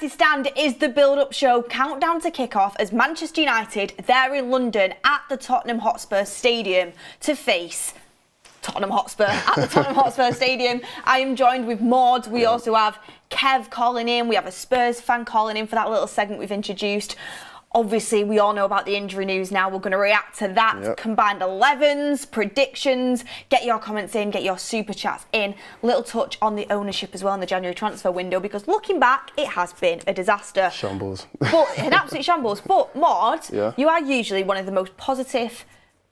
United Stand is the build-up show, countdown to kick-off as Manchester United, they're in London at the Tottenham Hotspur Stadium to face Tottenham Hotspur at the Tottenham Hotspur Stadium. I am joined with Maud. We also have Kev calling in. We have a Spurs fan calling in for that little segment we've introduced. Obviously, we all know about the injury news now. We're going to react to that. Combined 11s, predictions. Get your comments in, get your super chats in. Little touch on the ownership as well in the January transfer window, because looking back, it has been a disaster. Shambles. But an absolute shambles. But Maud, you are usually one of the most positive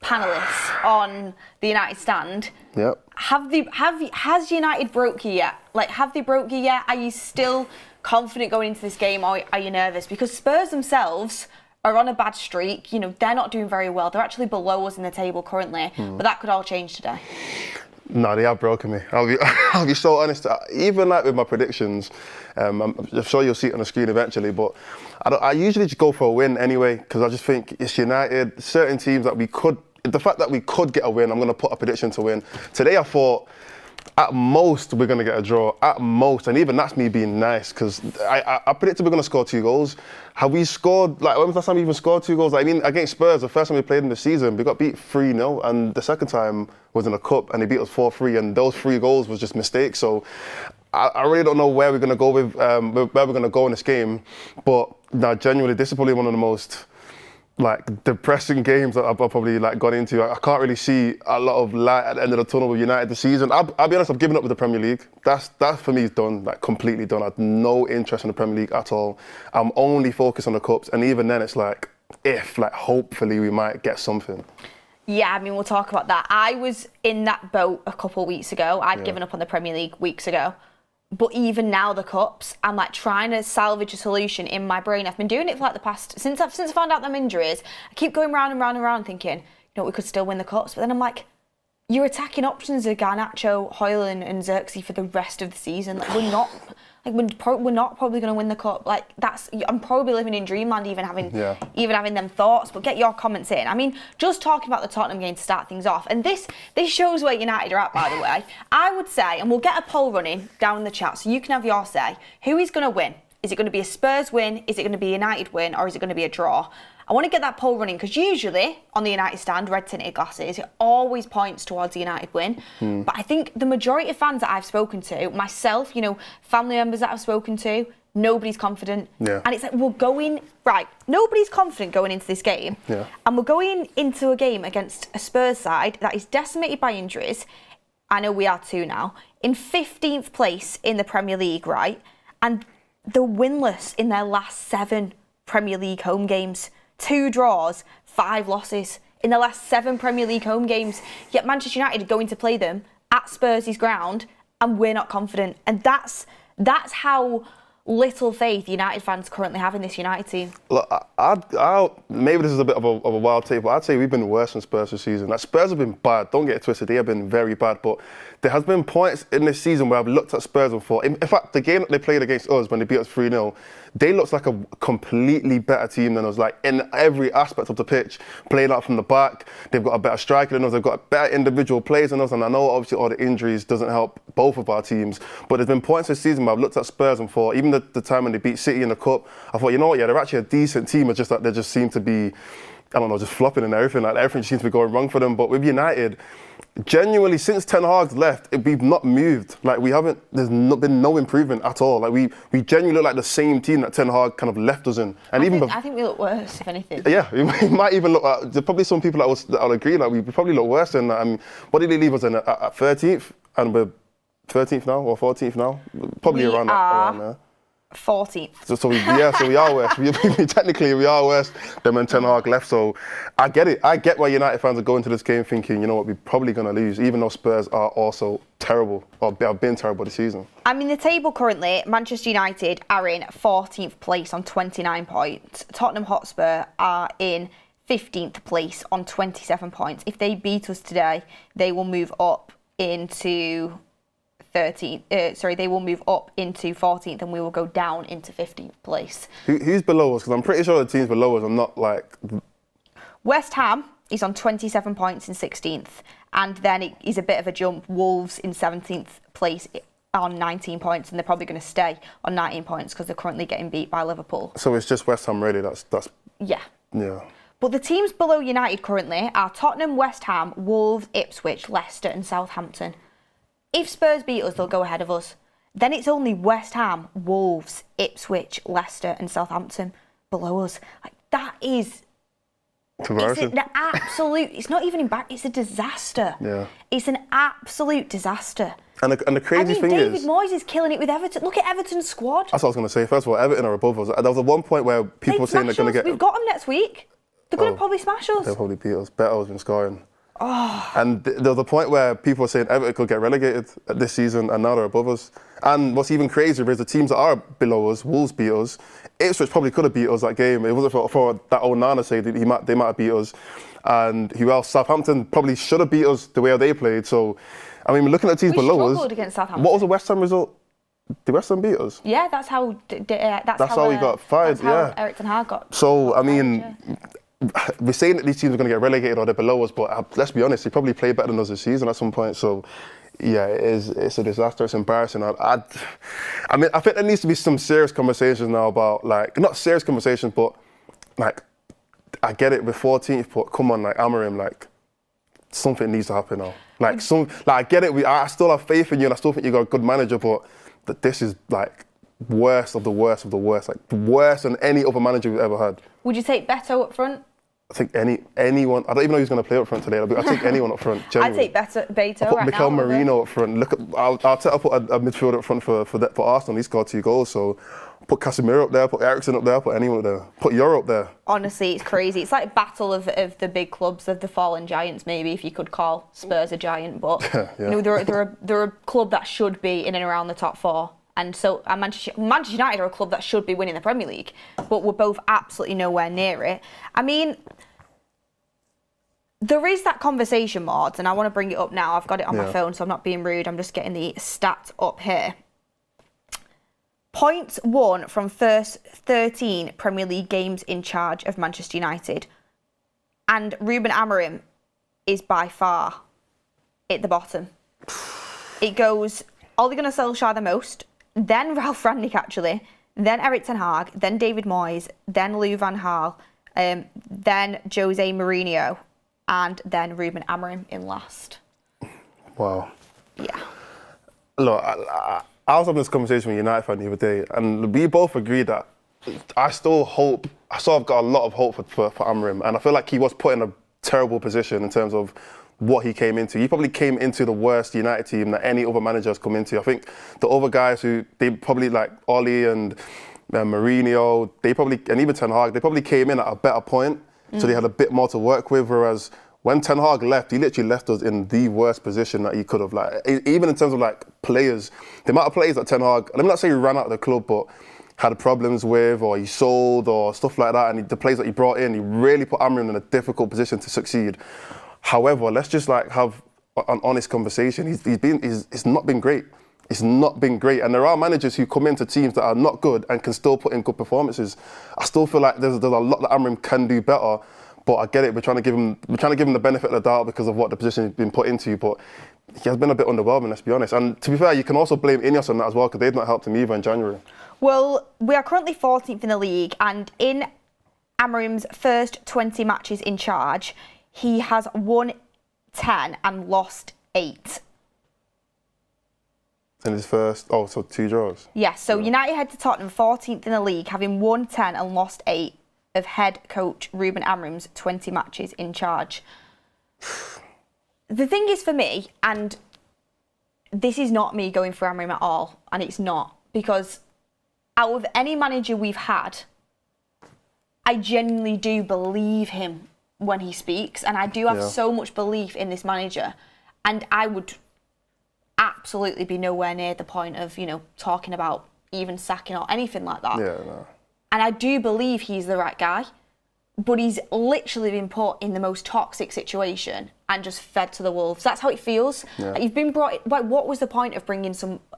panellists on the United Stand. Yep. Has United broke you yet? Like, have they broke you yet? Are you still confident going into this game, or are you nervous? Because Spurs themselves are on a bad streak. You know, they're not doing very well. They're actually below us in the table currently, but that could all change today. No, they have broken me. I'll be so honest. Even like with my predictions, I'm sure you'll see it on the screen eventually, but I usually just go for a win anyway, because I just think it's United, certain teams that the fact that we could get a win, I'm going to put a prediction to win. Today I thought, at most, we're going to get a draw. At most. And even that's me being nice, because I predicted we're going to score 2 goals. Have we scored, like, when was the last time we even scored 2 goals? I mean, against Spurs, the first time we played in the season, we got beat 3-0, and the second time was in a cup, and they beat us 4-3, and those 3 goals was just mistakes. So I really don't know where we're going to go with, where we're going to go in this game. But now, genuinely, this is probably one of the most depressing games that I've probably gone into. I can't really see a lot of light at the end of the tunnel with United this season. I'll be honest, I've given up with the Premier League. That for me is done, completely done. I have no interest in the Premier League at all. I'm only focused on the cups, and even then it's hopefully we might get something. Yeah, I mean, we'll talk about that. I was in that boat a couple of weeks ago. I'd given up on the Premier League weeks ago. But even now, the cups, I'm trying to salvage a solution in my brain. I've been doing it for the past, since I found out them injuries, I keep going round and round and round thinking, we could still win the cups. But then I'm like, your attacking options are Garnacho, Højlund and Xerxes for the rest of the season. We're not probably going to win the cup. I'm probably living in dreamland even having them thoughts. But get your comments in. I mean, just talking about the Tottenham game to start things off, and this shows where United are at, by the way. I would say, and we'll get a poll running down in the chat so you can have your say, who is going to win? Is it going to be a Spurs win? Is it going to be a United win? Or is it going to be a draw? I want to get that poll running, because usually on the United Stand, red tinted glasses, it always points towards a United win. But I think the majority of fans that I've spoken to, myself, family members that I've spoken to, nobody's confident. Yeah. And it's we're going, nobody's confident going into this game. Yeah. And we're going into a game against a Spurs side that is decimated by injuries. I know we are too now. In 15th place in the Premier League, right? And they're winless in their last 7 Premier League home games. 2 draws, 5 losses in the last 7 Premier League home games. Yet Manchester United are going to play them at Spurs' ground, and we're not confident. And that's how little faith United fans currently have in this United team. Look, maybe this is a bit of a wild take, but I'd say we've been worse than Spurs this season. Spurs have been bad. Don't get it twisted. They have been very bad. But there has been points in this season where I've looked at Spurs and thought, in fact, the game that they played against us when they beat us 3-0, they looked like a completely better team than us. In every aspect of the pitch, playing out from the back, they've got a better striker than us, they've got better individual players than us, and I know obviously all the injuries doesn't help both of our teams, but there's been points this season where I've looked at Spurs and thought, even the time when they beat City in the Cup, I thought, they're actually a decent team, it's just that they just seem to be, just flopping and everything. Everything seems to be going wrong for them. But with United, genuinely, since Ten Hag's left, we've not moved. There's been no improvement at all. We genuinely look like the same team that Ten Hag kind of left us in. And I think we look worse, if anything. Yeah, we might even look like, there's probably some people that'll agree, we probably look worse than that. What did they leave us in at 13th? And we're 13th now, or 14th now? Probably around there. 14th. So we are worse. Technically, we are worse than when Ten Hag left. So I get it. I get why United fans are going to this game thinking, we're probably going to lose, even though Spurs are also terrible, or have been terrible this season. I mean, the table currently, Manchester United are in 14th place on 29 points. Tottenham Hotspur are in 15th place on 27 points. If they beat us today, they will move up into 13th. They will move up into 14th, and we will go down into 15th place. Who's below us? Because I'm pretty sure the teams below us are not West Ham is on 27 points in 16th, and then it is a bit of a jump. Wolves in 17th place on 19 points, and they're probably going to stay on 19 points because they're currently getting beat by Liverpool. So it's just West Ham, really. That's Yeah. yeah. But the teams below United currently are Tottenham, West Ham, Wolves, Ipswich, Leicester and Southampton. If Spurs beat us, they'll go ahead of us. Then it's only West Ham, Wolves, Ipswich, Leicester and Southampton below us. Like, that is... It's embarrassing. It's not even embarrassing, it's a disaster. Yeah. It's an absolute disaster. And the crazy thing David is... Moyes is killing it with Everton. Look at Everton's squad. That's what I was going to say. First of all, Everton are above us. There was one point where people were saying they're going to get... We've got them next week. They're going to probably smash us. They'll probably beat us. Beto's been scoring. Oh. And there was a point where people were saying Everton could get relegated this season, and now they're above us. And what's even crazier is the teams that are below us, Wolves beat us. Ipswich probably could have beat us that game. It wasn't for that Onana say they might have beat us. And who else? Southampton probably should have beat us the way they played. So, I mean, looking at teams below us... We struggled against Southampton. What was the West Ham result? Did West Ham beat us? Yeah, that's how... That's how we got fired, that's how Eric Ten Hag got... So, I mean... We're saying that these teams are going to get relegated or they're below us, but let's be honest, they probably play better than us this season at some point. So, yeah, it's a disaster. It's embarrassing. I mean, I think there needs to be some serious conversations now about, like, not serious conversations, but, like, I get it with 14th, but come on, like, Amorim, like, something needs to happen now. Like, I get it. I still have faith in you and I still think you got a good manager, but this is, like, worst of the worst of the worst. Like, worse than any other manager we've ever had. Would you take Beto up front? I think anyone. I don't even know who's going to play up front today. I take anyone up front. I'd take Beto I'll put right Mikel now. Merino up front. I'll put a midfielder up front for Arsenal. He scored 2 goals. So put Casemiro up there. Put Eriksen up there. Put anyone up there. Put Euro up there. Honestly, it's crazy. It's like battle of the big clubs, of the fallen giants. Maybe if you could call Spurs a giant, but Yeah. you know they're a club that should be in and around the top 4. And so Manchester United are a club that should be winning the Premier League, but we're both absolutely nowhere near it. I mean, there is that conversation, Maud, and I want to bring it up now. I've got it on my phone, so I'm not being rude. I'm just getting the stats up here. Points won from first 13 Premier League games in charge of Manchester United. And Ruben Amorim is by far at the bottom. It goes Ole Gunnar Solskjaer the most, then Ralph Rangnick actually, then Eric Ten Hag, then David Moyes, then Lou Van Gaal, then Jose Mourinho, and then Ruben Amorim in last. Wow. Yeah. Look, I was having this conversation with United fan the other day, and we both agreed that I still have got a lot of hope for Amorim, and I feel like he was put in a terrible position in terms of what he came into. He probably came into the worst United team that any other manager has come into. I think the other guys they probably like Ole and Mourinho, and even Ten Hag, they probably came in at a better point, so they had a bit more to work with, whereas when Ten Hag left, he literally left us in the worst position that he could have. Like, even in terms of like players, the amount of players that Ten Hag, let me not say he ran out of the club, but had problems with, or he sold, or stuff like that, and the players that he brought in, he really put Amorim in a difficult position to succeed. However, let's just like have an honest conversation. It's not been great. It's not been great. And there are managers who come into teams that are not good and can still put in good performances. I still feel like there's a lot that Amorim can do better. But I get it. We're trying to give him the benefit of the doubt because of what the position he's been put into. But he has been a bit underwhelming, let's be honest. And to be fair, you can also blame Ineos on that as well, because they've not helped him either in January. Well, we are currently 14th in the league, and in Amorim's first 20 matches in charge, he has won 10 and lost 8. In his first, so 2 draws? Yes, so United head to Tottenham, 14th in the league, having won 10 and lost 8 of head coach Ruben Amorim's 20 matches in charge. The thing is for me, and this is not me going for Amorim at all, and it's not, because out of any manager we've had, I genuinely do believe him when he speaks, and I do have so much belief in this manager, and I would absolutely be nowhere near the point of, talking about even sacking or anything like that. Yeah, no. And I do believe he's the right guy, but he's literally been put in the most toxic situation and just fed to the wolves. That's how it feels. Yeah. Like, you've been brought. Like, what was the point of bringing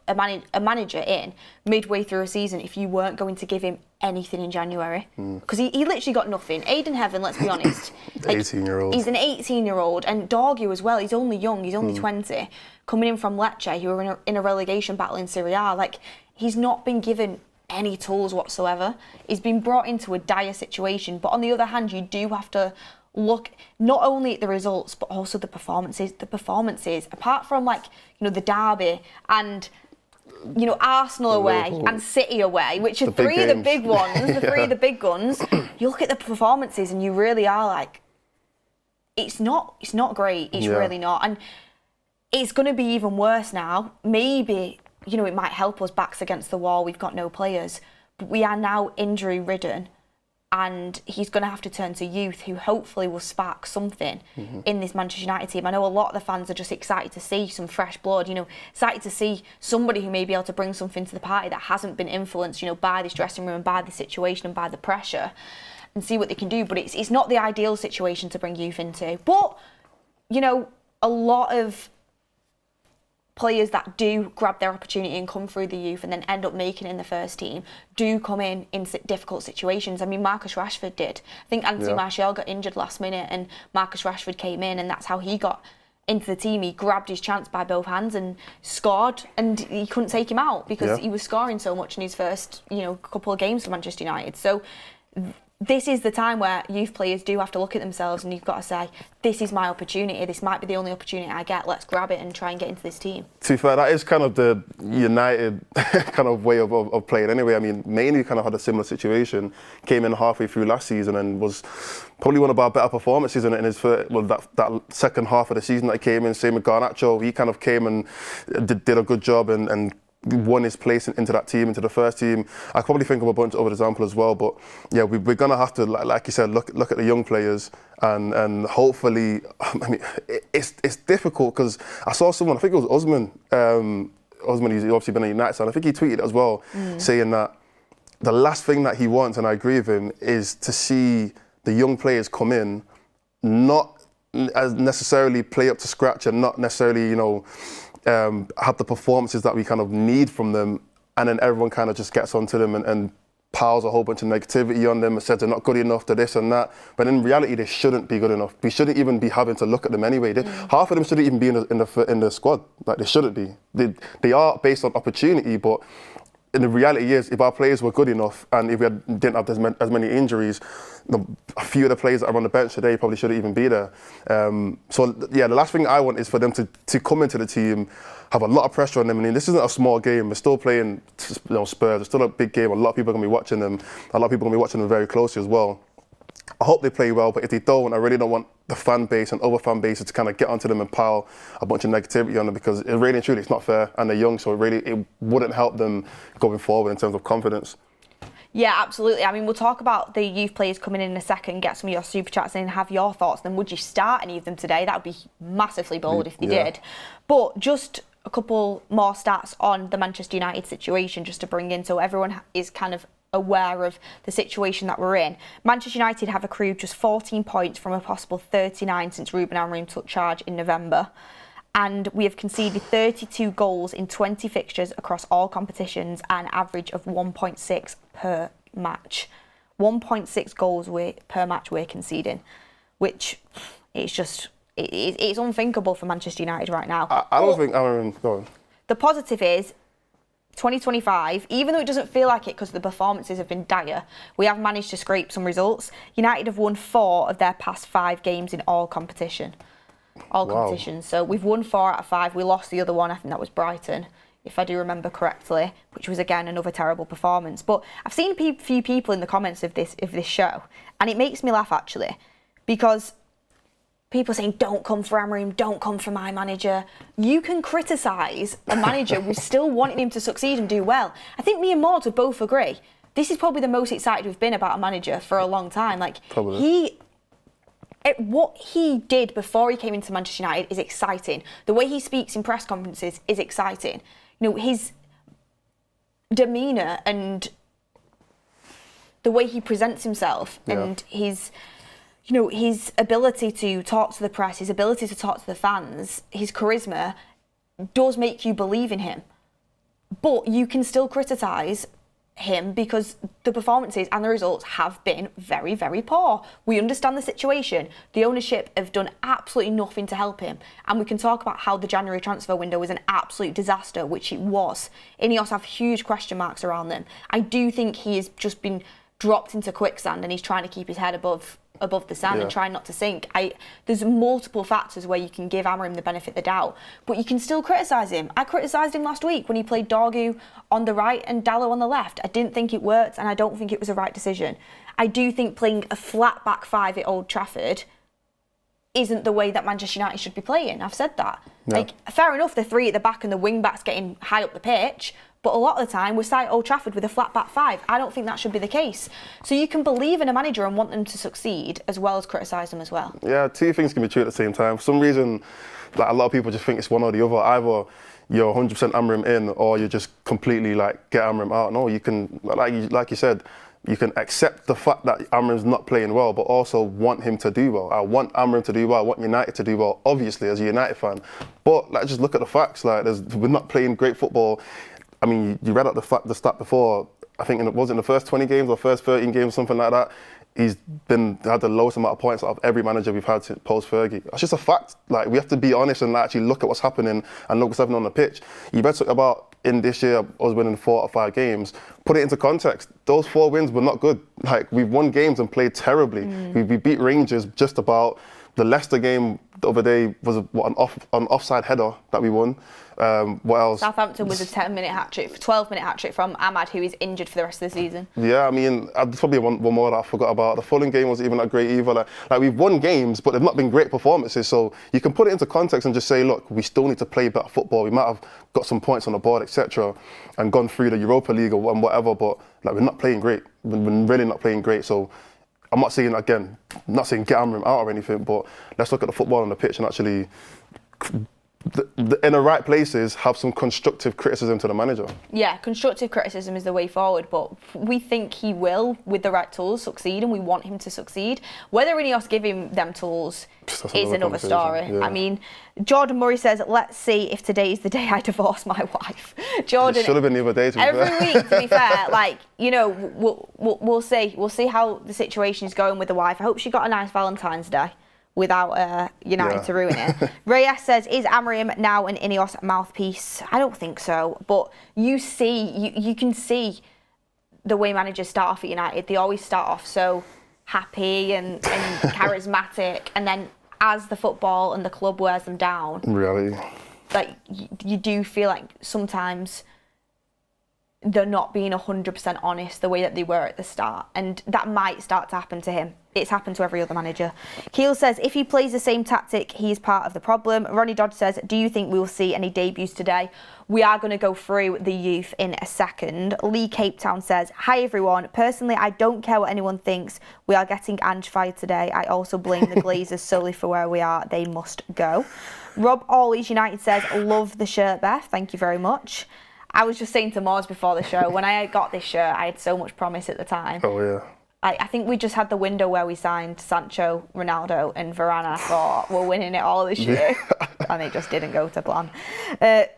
a manager in midway through a season if you weren't going to give him anything in January? Because he literally got nothing. Aidan Heaven, let's be honest. 18-year-old. He's an 18-year-old, and Dorgu as well. He's only young. He's only 20, coming in from Lecce, who are in a relegation battle in Serie A. Like, he's not been given any tools whatsoever. He's been brought into a dire situation. But on the other hand, you do have to look not only at the results but also the performances. Apart from, like, you know, the derby and, you know, Arsenal away and City away, which are three of the big ones, three of the big guns. You look at the performances and you really are like, it's not great. It's really not, and it's going to be even worse now. Maybe, you know, it might help us, backs against the wall. We've got no players, but we are now injury ridden. And he's going to have to turn to youth who hopefully will spark something in this Manchester United team. I know a lot of the fans are just excited to see some fresh blood, you know, excited to see somebody who may be able to bring something to the party that hasn't been influenced, you know, by this dressing room and by the situation and by the pressure, and see what they can do. But it's not the ideal situation to bring youth into. But, you know, a lot of players that do grab their opportunity and come through the youth and then end up making it in the first team do come in difficult situations. I mean, Marcus Rashford did. I think Anthony Martial got injured last minute and Marcus Rashford came in, and that's how he got into the team. He grabbed his chance by both hands and scored, and he couldn't take him out because he was scoring so much in his first, you know, couple of games for Manchester United. So this is the time where youth players do have to look at themselves, and you've got to say, this is my opportunity. This might be the only opportunity I get. Let's grab it and try and get into this team. To be fair, that is kind of the United kind of way of playing anyway. I mean, Mainoo kind of had a similar situation. Came in halfway through last season and was probably one of our better performances in his first, that second half of the season that he came in. Same with Garnacho. He kind of came and did a good job and won his place into that team, into the first team. I probably think of a bunch of other examples as well, but yeah, we're gonna have to, like you said, look at the young players and hopefully. I mean, it's difficult because I saw someone, I think it was Usman. Usman, he's obviously been a United fan. I think he tweeted as well, saying that the last thing that he wants, and I agree with him, is to see the young players come in, not as necessarily play up to scratch and not necessarily, you know, have the performances that we kind of need from them, and then everyone kind of just gets onto them and piles a whole bunch of negativity on them and says they're not good enough to this and that. But in reality, they shouldn't be good enough. We shouldn't even be having to look at them anyway. Half of them shouldn't even be in the squad. Like, they shouldn't be. They are based on opportunity, but in the reality is, if our players were good enough and if we didn't have as many injuries, a few of the players that are on the bench today probably shouldn't even be there. So yeah, the last thing I want is for them to come into the team, have a lot of pressure on them. I mean, this isn't a small game. We're still playing, you know, Spurs. It's still a big game. A lot of people are going to be watching them. A lot of people are going to be watching them very closely as well. I hope they play well, but if they don't, I really don't want the fan base and other fan bases to kind of get onto them and pile a bunch of negativity on them, because it really and truly, it's not fair, and they're young, so it wouldn't help them going forward in terms of confidence. Yeah, absolutely. I mean, we'll talk about the youth players coming in a second, get some of your super chats in and have your thoughts. Then would you start any of them today? That would be massively bold if they did. But just a couple more stats on the Manchester United situation just to bring in so everyone is kind of aware of the situation that we're in. Manchester United have accrued just 14 points from a possible 39 since Ruben Amorim took charge in November. And we have conceded 32 goals in 20 fixtures across all competitions, an average of 1.6 per match. 1.6 goals per match we're conceding, which is just, it's unthinkable for Manchester United right now. I don't think Amorim, go on. The positive is, 2025, even though it doesn't feel like it because the performances have been dire, we have managed to scrape some results. United have won 4 of their past 5 games in all competitions. So we've won 4 out of 5. We lost the other one, I think that was Brighton, if I do remember correctly, which was again another terrible performance. But I've seen a few people in the comments of this show, and it makes me laugh actually, because people saying, don't come for Amorim, don't come for my manager. You can criticise a manager who's still wanting him to succeed and do well. I think me and Maud would both agree. This is probably the most excited we've been about a manager for a long time. Like, what he did before he came into Manchester United is exciting. The way he speaks in press conferences is exciting. You know, his demeanour and the way he presents himself and his ability to talk to the press, his ability to talk to the fans, his charisma does make you believe in him. But you can still criticise him because the performances and the results have been very, very poor. We understand the situation. The ownership have done absolutely nothing to help him. And we can talk about how the January transfer window was an absolute disaster, which it was. Ineos have huge question marks around them. I do think he has just been dropped into quicksand and he's trying to keep his head above the sand and trying not to sink. There's multiple factors where you can give Amorim the benefit of the doubt, but you can still criticise him. I criticised him last week when he played Dorgu on the right and Dallo on the left. I didn't think it worked and I don't think it was the right decision. I do think playing a flat back five at Old Trafford isn't the way that Manchester United should be playing. I've said that. Yeah. Like, fair enough, the three at the back and the wing backs getting high up the pitch, but a lot of the time we're sat at Old Trafford with a flat back five. I don't think that should be the case. So you can believe in a manager and want them to succeed as well as criticise them as well. Yeah, two things can be true at the same time. For some reason, like, a lot of people just think it's one or the other. Either you're 100% Amorim in or you just completely like get Amorim out. No, you can, like you said, you can accept the fact that Amorim's not playing well, but also want him to do well. I want Amorim to do well. I want United to do well, obviously, as a United fan. But like, just look at the facts. Like, we're not playing great football. I mean, you read out the stat before. I think it was in the first 20 games or first 13 games, something like that. He's had the lowest amount of points out of every manager we've had since post-Fergie. It's just a fact. Like, we have to be honest and actually look at what's happening and look what's happening on the pitch. You read something about in this year, I was winning 4 or 5 games. Put it into context. Those 4 wins were not good. Like, we've won games and played terribly. We beat Rangers just about. The Leicester game the other day was an offside header that we won. What else? Southampton was a 12-minute hat-trick from Ahmad, who is injured for the rest of the season. Yeah, I mean, there's probably one more that I forgot about. The Fulham game wasn't even that great either. Like, we've won games, but they've not been great performances. So you can put it into context and just say, look, we still need to play better football. We might have got some points on the board, etc., and gone through the Europa League or whatever, but like, we're not playing great. We're really not playing great. So I'm not saying, again, not saying get Amorim out or anything, but let's look at the football on the pitch and actually, in the right places, have some constructive criticism to the manager. Yeah, constructive criticism is the way forward, but we think he will, with the right tools, succeed, and we want him to succeed. Whether Ineos give him them tools is another story. Yeah. I mean, Jordan Murray says, let's see if today is the day I divorce my wife. Jordan, it should have been the other day, to be fair. Every week, to be fair, like, you know, we'll see. We'll see how the situation is going with the wife. I hope she got a nice Valentine's Day without United to ruin it. Reyes says, is Amorim now an Ineos mouthpiece? I don't think so, but you can see the way managers start off at United. They always start off so happy and charismatic, and then as the football and the club wears them down, really, like, you do feel like sometimes they're not being 100% honest the way that they were at the start, and that might start to happen to him. It's happened to every other manager. Keel says, if he plays the same tactic, he is part of the problem. Ronnie Dodge says, do you think we will see any debuts today? We are going to go through the youth in a second. Lee Cape Town says, hi everyone. Personally, I don't care what anyone thinks. We are getting Ange fired today. I also blame the Glazers solely for where we are. They must go. Rob Always United says, love the shirt, Beth. Thank you very much. I was just saying to Moz before the show, when I got this shirt, I had so much promise at the time. Oh, yeah. I think we just had the window where we signed Sancho, Ronaldo and Varane. I thought, we're winning it all this year. And it just didn't go to plan.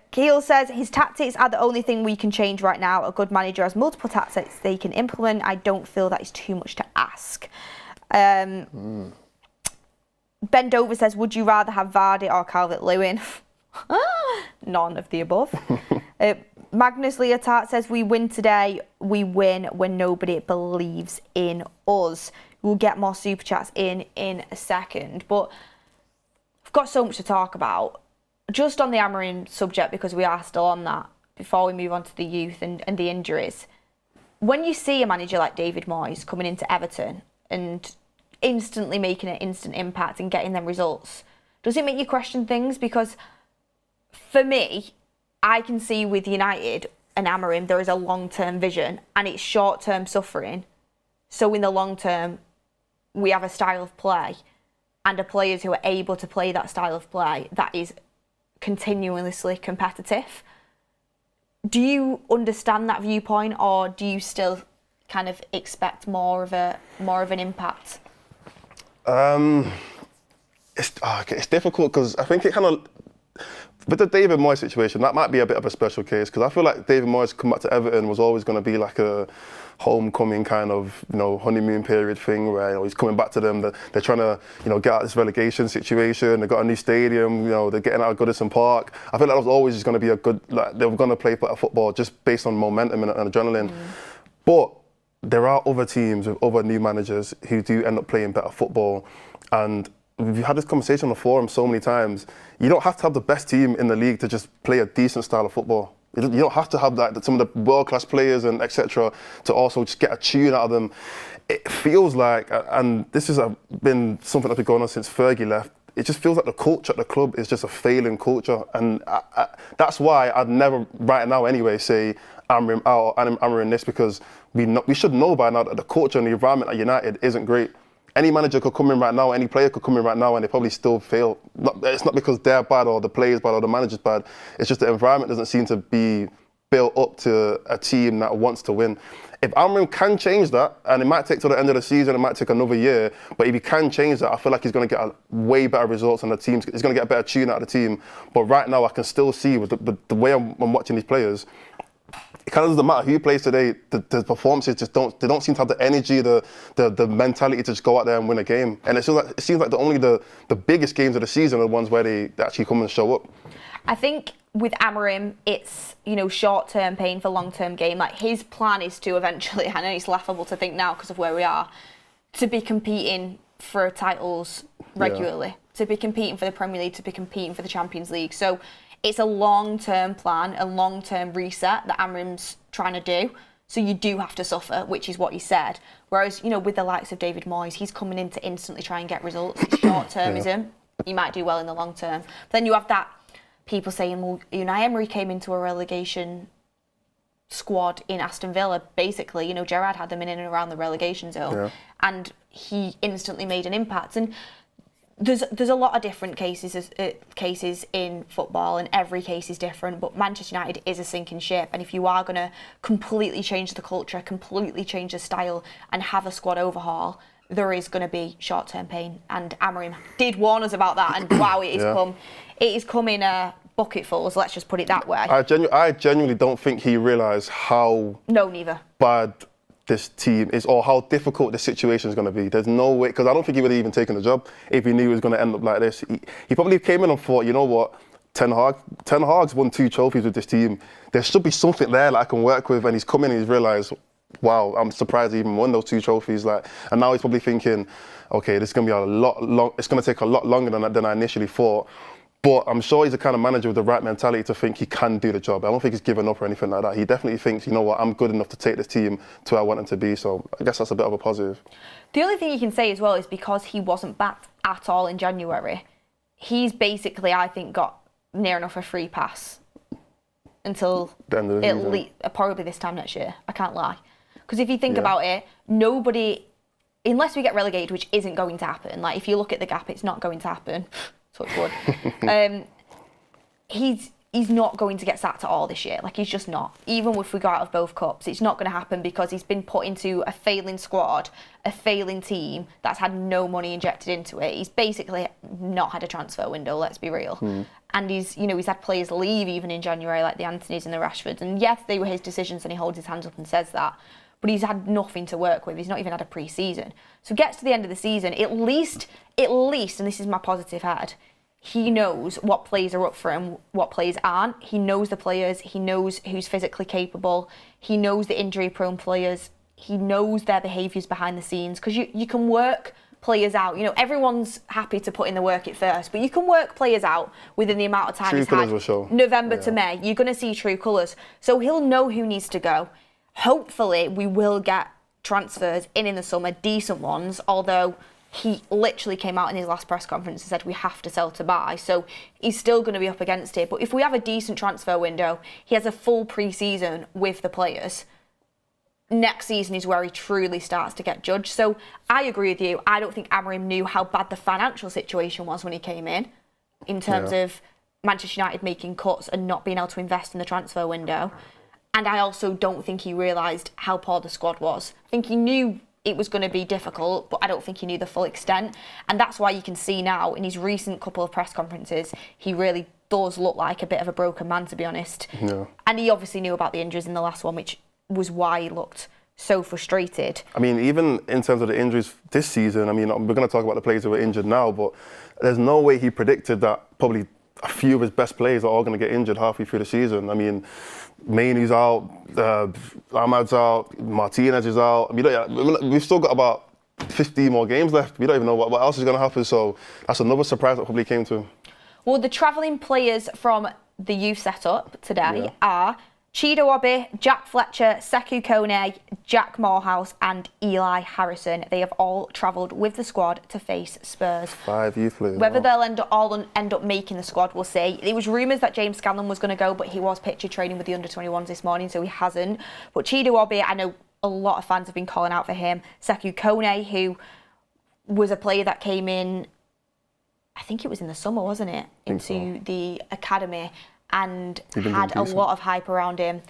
Keel says, his tactics are the only thing we can change right now. A good manager has multiple tactics they can implement. I don't feel that is too much to ask. Ben Dover says, would you rather have Vardy or Calvert-Lewin? None of the above. Magnus Leotard says, we win today, we win when nobody believes in us. We'll get more super chats in a second, but I've got so much to talk about. Just on the Amorim subject, because we are still on that, before we move on to the youth and the injuries. When you see a manager like David Moyes coming into Everton and instantly making an instant impact and getting them results, does it make you question things? Because for me, I can see with United and Amorim, there is a long-term vision and it's short-term suffering. So in the long term, we have a style of play and the players who are able to play that style of play that is continuously competitive. Do you understand that viewpoint, or do you still kind of expect more of an impact? It's difficult because I think it kind of, with the David Moyes situation, that might be a bit of a special case because I feel like David Moyes come back to Everton was always going to be like a homecoming kind of, honeymoon period thing where he's coming back to them. They're trying to, get out of this relegation situation. They've got a new stadium. They're getting out of Goodison Park. I feel like that was always just going to be a good. Like they were going to play better football just based on momentum and adrenaline. But there are other teams with other new managers who do end up playing better football, and we've had this conversation on the forum so many times. You don't have to have the best team in the league to just play a decent style of football. You don't have to have like some of the world-class players and etc. to also just get a tune out of them. It feels like, and this has been something that's been going on since Fergie left, it just feels like the culture at the club is just a failing culture. And that's why I'd never, right now anyway, say Amrim out or Amrim this, because we should know by now that the culture and the environment at United isn't great. Any manager could come in right now, any player could come in right now and they probably still fail. It's not because they're bad or the player's bad or the manager's bad. It's just the environment doesn't seem to be built up to a team that wants to win. If Amrim can change that, and it might take till the end of the season, it might take another year, but if he can change that, I feel like he's going to get a way better results on the team. He's going to get a better tune out of the team. But right now, I can still see with the way I'm watching these players, it kind of doesn't matter who plays today. The performances just don't seem to have the energy, the mentality to just go out there and win a game. And it seems like only the biggest games of the season are the ones where they actually come and show up. I think with Amorim, it's short-term pain for long-term gain. Like his plan is to eventually, I know it's laughable to think now because of where we are, to be competing for titles regularly, to be competing for the Premier League, to be competing for the Champions League. So it's a long-term plan, a long-term reset that Amrim's trying to do. So you do have to suffer, which is what he said. Whereas, with the likes of David Moyes, he's coming in to instantly try and get results. It's short-termism. He might do well in the long term. But then you have that people saying, well, Unai Emery came into a relegation squad in Aston Villa. Basically, Gerrard had them in and around the relegation zone, and he instantly made an impact. And there's a lot of different cases in football, and every case is different. But Manchester United is a sinking ship, and if you are going to completely change the culture, completely change the style, and have a squad overhaul, there is going to be short-term pain. And Amorim did warn us about that, and wow, it has come in bucketfuls. Let's just put it that way. I genuinely don't think he realised how bad this team is, or how difficult the situation is going to be. There's no way, because I don't think he would have even taken the job if he knew it was going to end up like this. He probably came in and thought, you know what, Ten Hag's won 2 trophies with this team. There should be something there that I can work with, and he's come in and he's realised, wow, I'm surprised he even won those 2 trophies. And now he's probably thinking, okay, this is going to be it's going to take a lot longer than I initially thought. But I'm sure he's the kind of manager with the right mentality to think he can do the job. I don't think he's given up or anything like that. He definitely thinks, you know what, I'm good enough to take this team to where I want him to be. So I guess that's a bit of a positive. The only thing you can say as well is because he wasn't back at all in January, he's basically, I think, got near enough a free pass until probably this time next year. I can't lie. Because if you think about it, nobody, unless we get relegated, which isn't going to happen, like if you look at the gap, it's not going to happen. Touch wood. He's not going to get sacked at all this year. Like, he's just not. Even if we go out of both cups, it's not going to happen because he's been put into a failing squad, a failing team that's had no money injected into it. He's basically not had a transfer window, let's be real. And he's had players leave even in January, like the Antonys and the Rashfords. And yes, they were his decisions, and he holds his hands up and says that. But he's had nothing to work with. He's not even had a pre-season. So gets to the end of the season, at least, and this is my positive head, he knows what players are up for him, what players aren't. He knows the players. He knows who's physically capable. He knows the injury-prone players. He knows their behaviours behind the scenes. Because you can work players out. Everyone's happy to put in the work at first, but you can work players out within the amount of time he's had. November to May, you're going to see true colours. So he'll know who needs to go. Hopefully, we will get transfers in the summer, decent ones, although he literally came out in his last press conference and said we have to sell to buy. So he's still going to be up against it. But if we have a decent transfer window, he has a full pre-season with the players. Next season is where he truly starts to get judged. So I agree with you. I don't think Amorim knew how bad the financial situation was when he came in terms of Manchester United making cuts and not being able to invest in the transfer window. And I also don't think he realised how poor the squad was. I think he knew it was going to be difficult, but I don't think he knew the full extent. And that's why you can see now in his recent couple of press conferences, he really does look like a bit of a broken man, to be honest. Yeah. And he obviously knew about the injuries in the last one, which was why he looked so frustrated. I mean, even in terms of the injuries this season, I mean, we're going to talk about the players who are injured now, but there's no way he predicted that probably a few of his best players are all going to get injured halfway through the season. I mean, Mainu's out, Ahmad's out, Martinez is out. I mean, we've still got about 15 more games left. We don't even know what else is going to happen, so that's another surprise that probably came to him. Well, the travelling players from the youth setup today are Chido Obi, Jack Fletcher, Sekou Kone, Jack Morehouse and Eli Harrison. They have all travelled with the squad to face Spurs. 5 youth players. Whether they'll end up making the squad, we'll see. It was rumours that James Scanlon was going to go, but he was picture training with the under-21s this morning, so he hasn't. But Chido Obi, I know a lot of fans have been calling out for him. Sekou Kone, who was a player that came in, I think it was in the summer, wasn't it? Into the academy and had a lot of hype around him.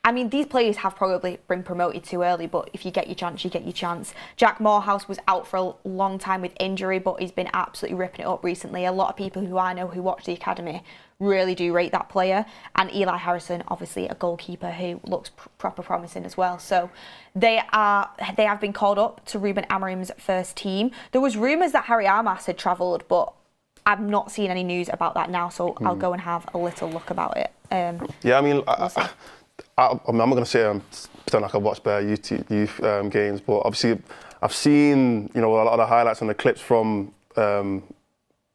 I mean, these players have probably been promoted too early, but if you get your chance, you get your chance. Jack Morehouse was out for a long time with injury, but he's been absolutely ripping it up recently. A lot of people who I know who watch the academy really do rate that player. And Eli Harrison, obviously a goalkeeper who looks proper promising as well. So they have been called up to Ruben Amorim's first team. There was rumours that Harry Armas had travelled, but I've not seen any news about that now, so I'll go and have a little look about it. Yeah, I mean, I'm not going to say pretend like I've watched bare youth games, but obviously I've seen a lot of the highlights and the clips from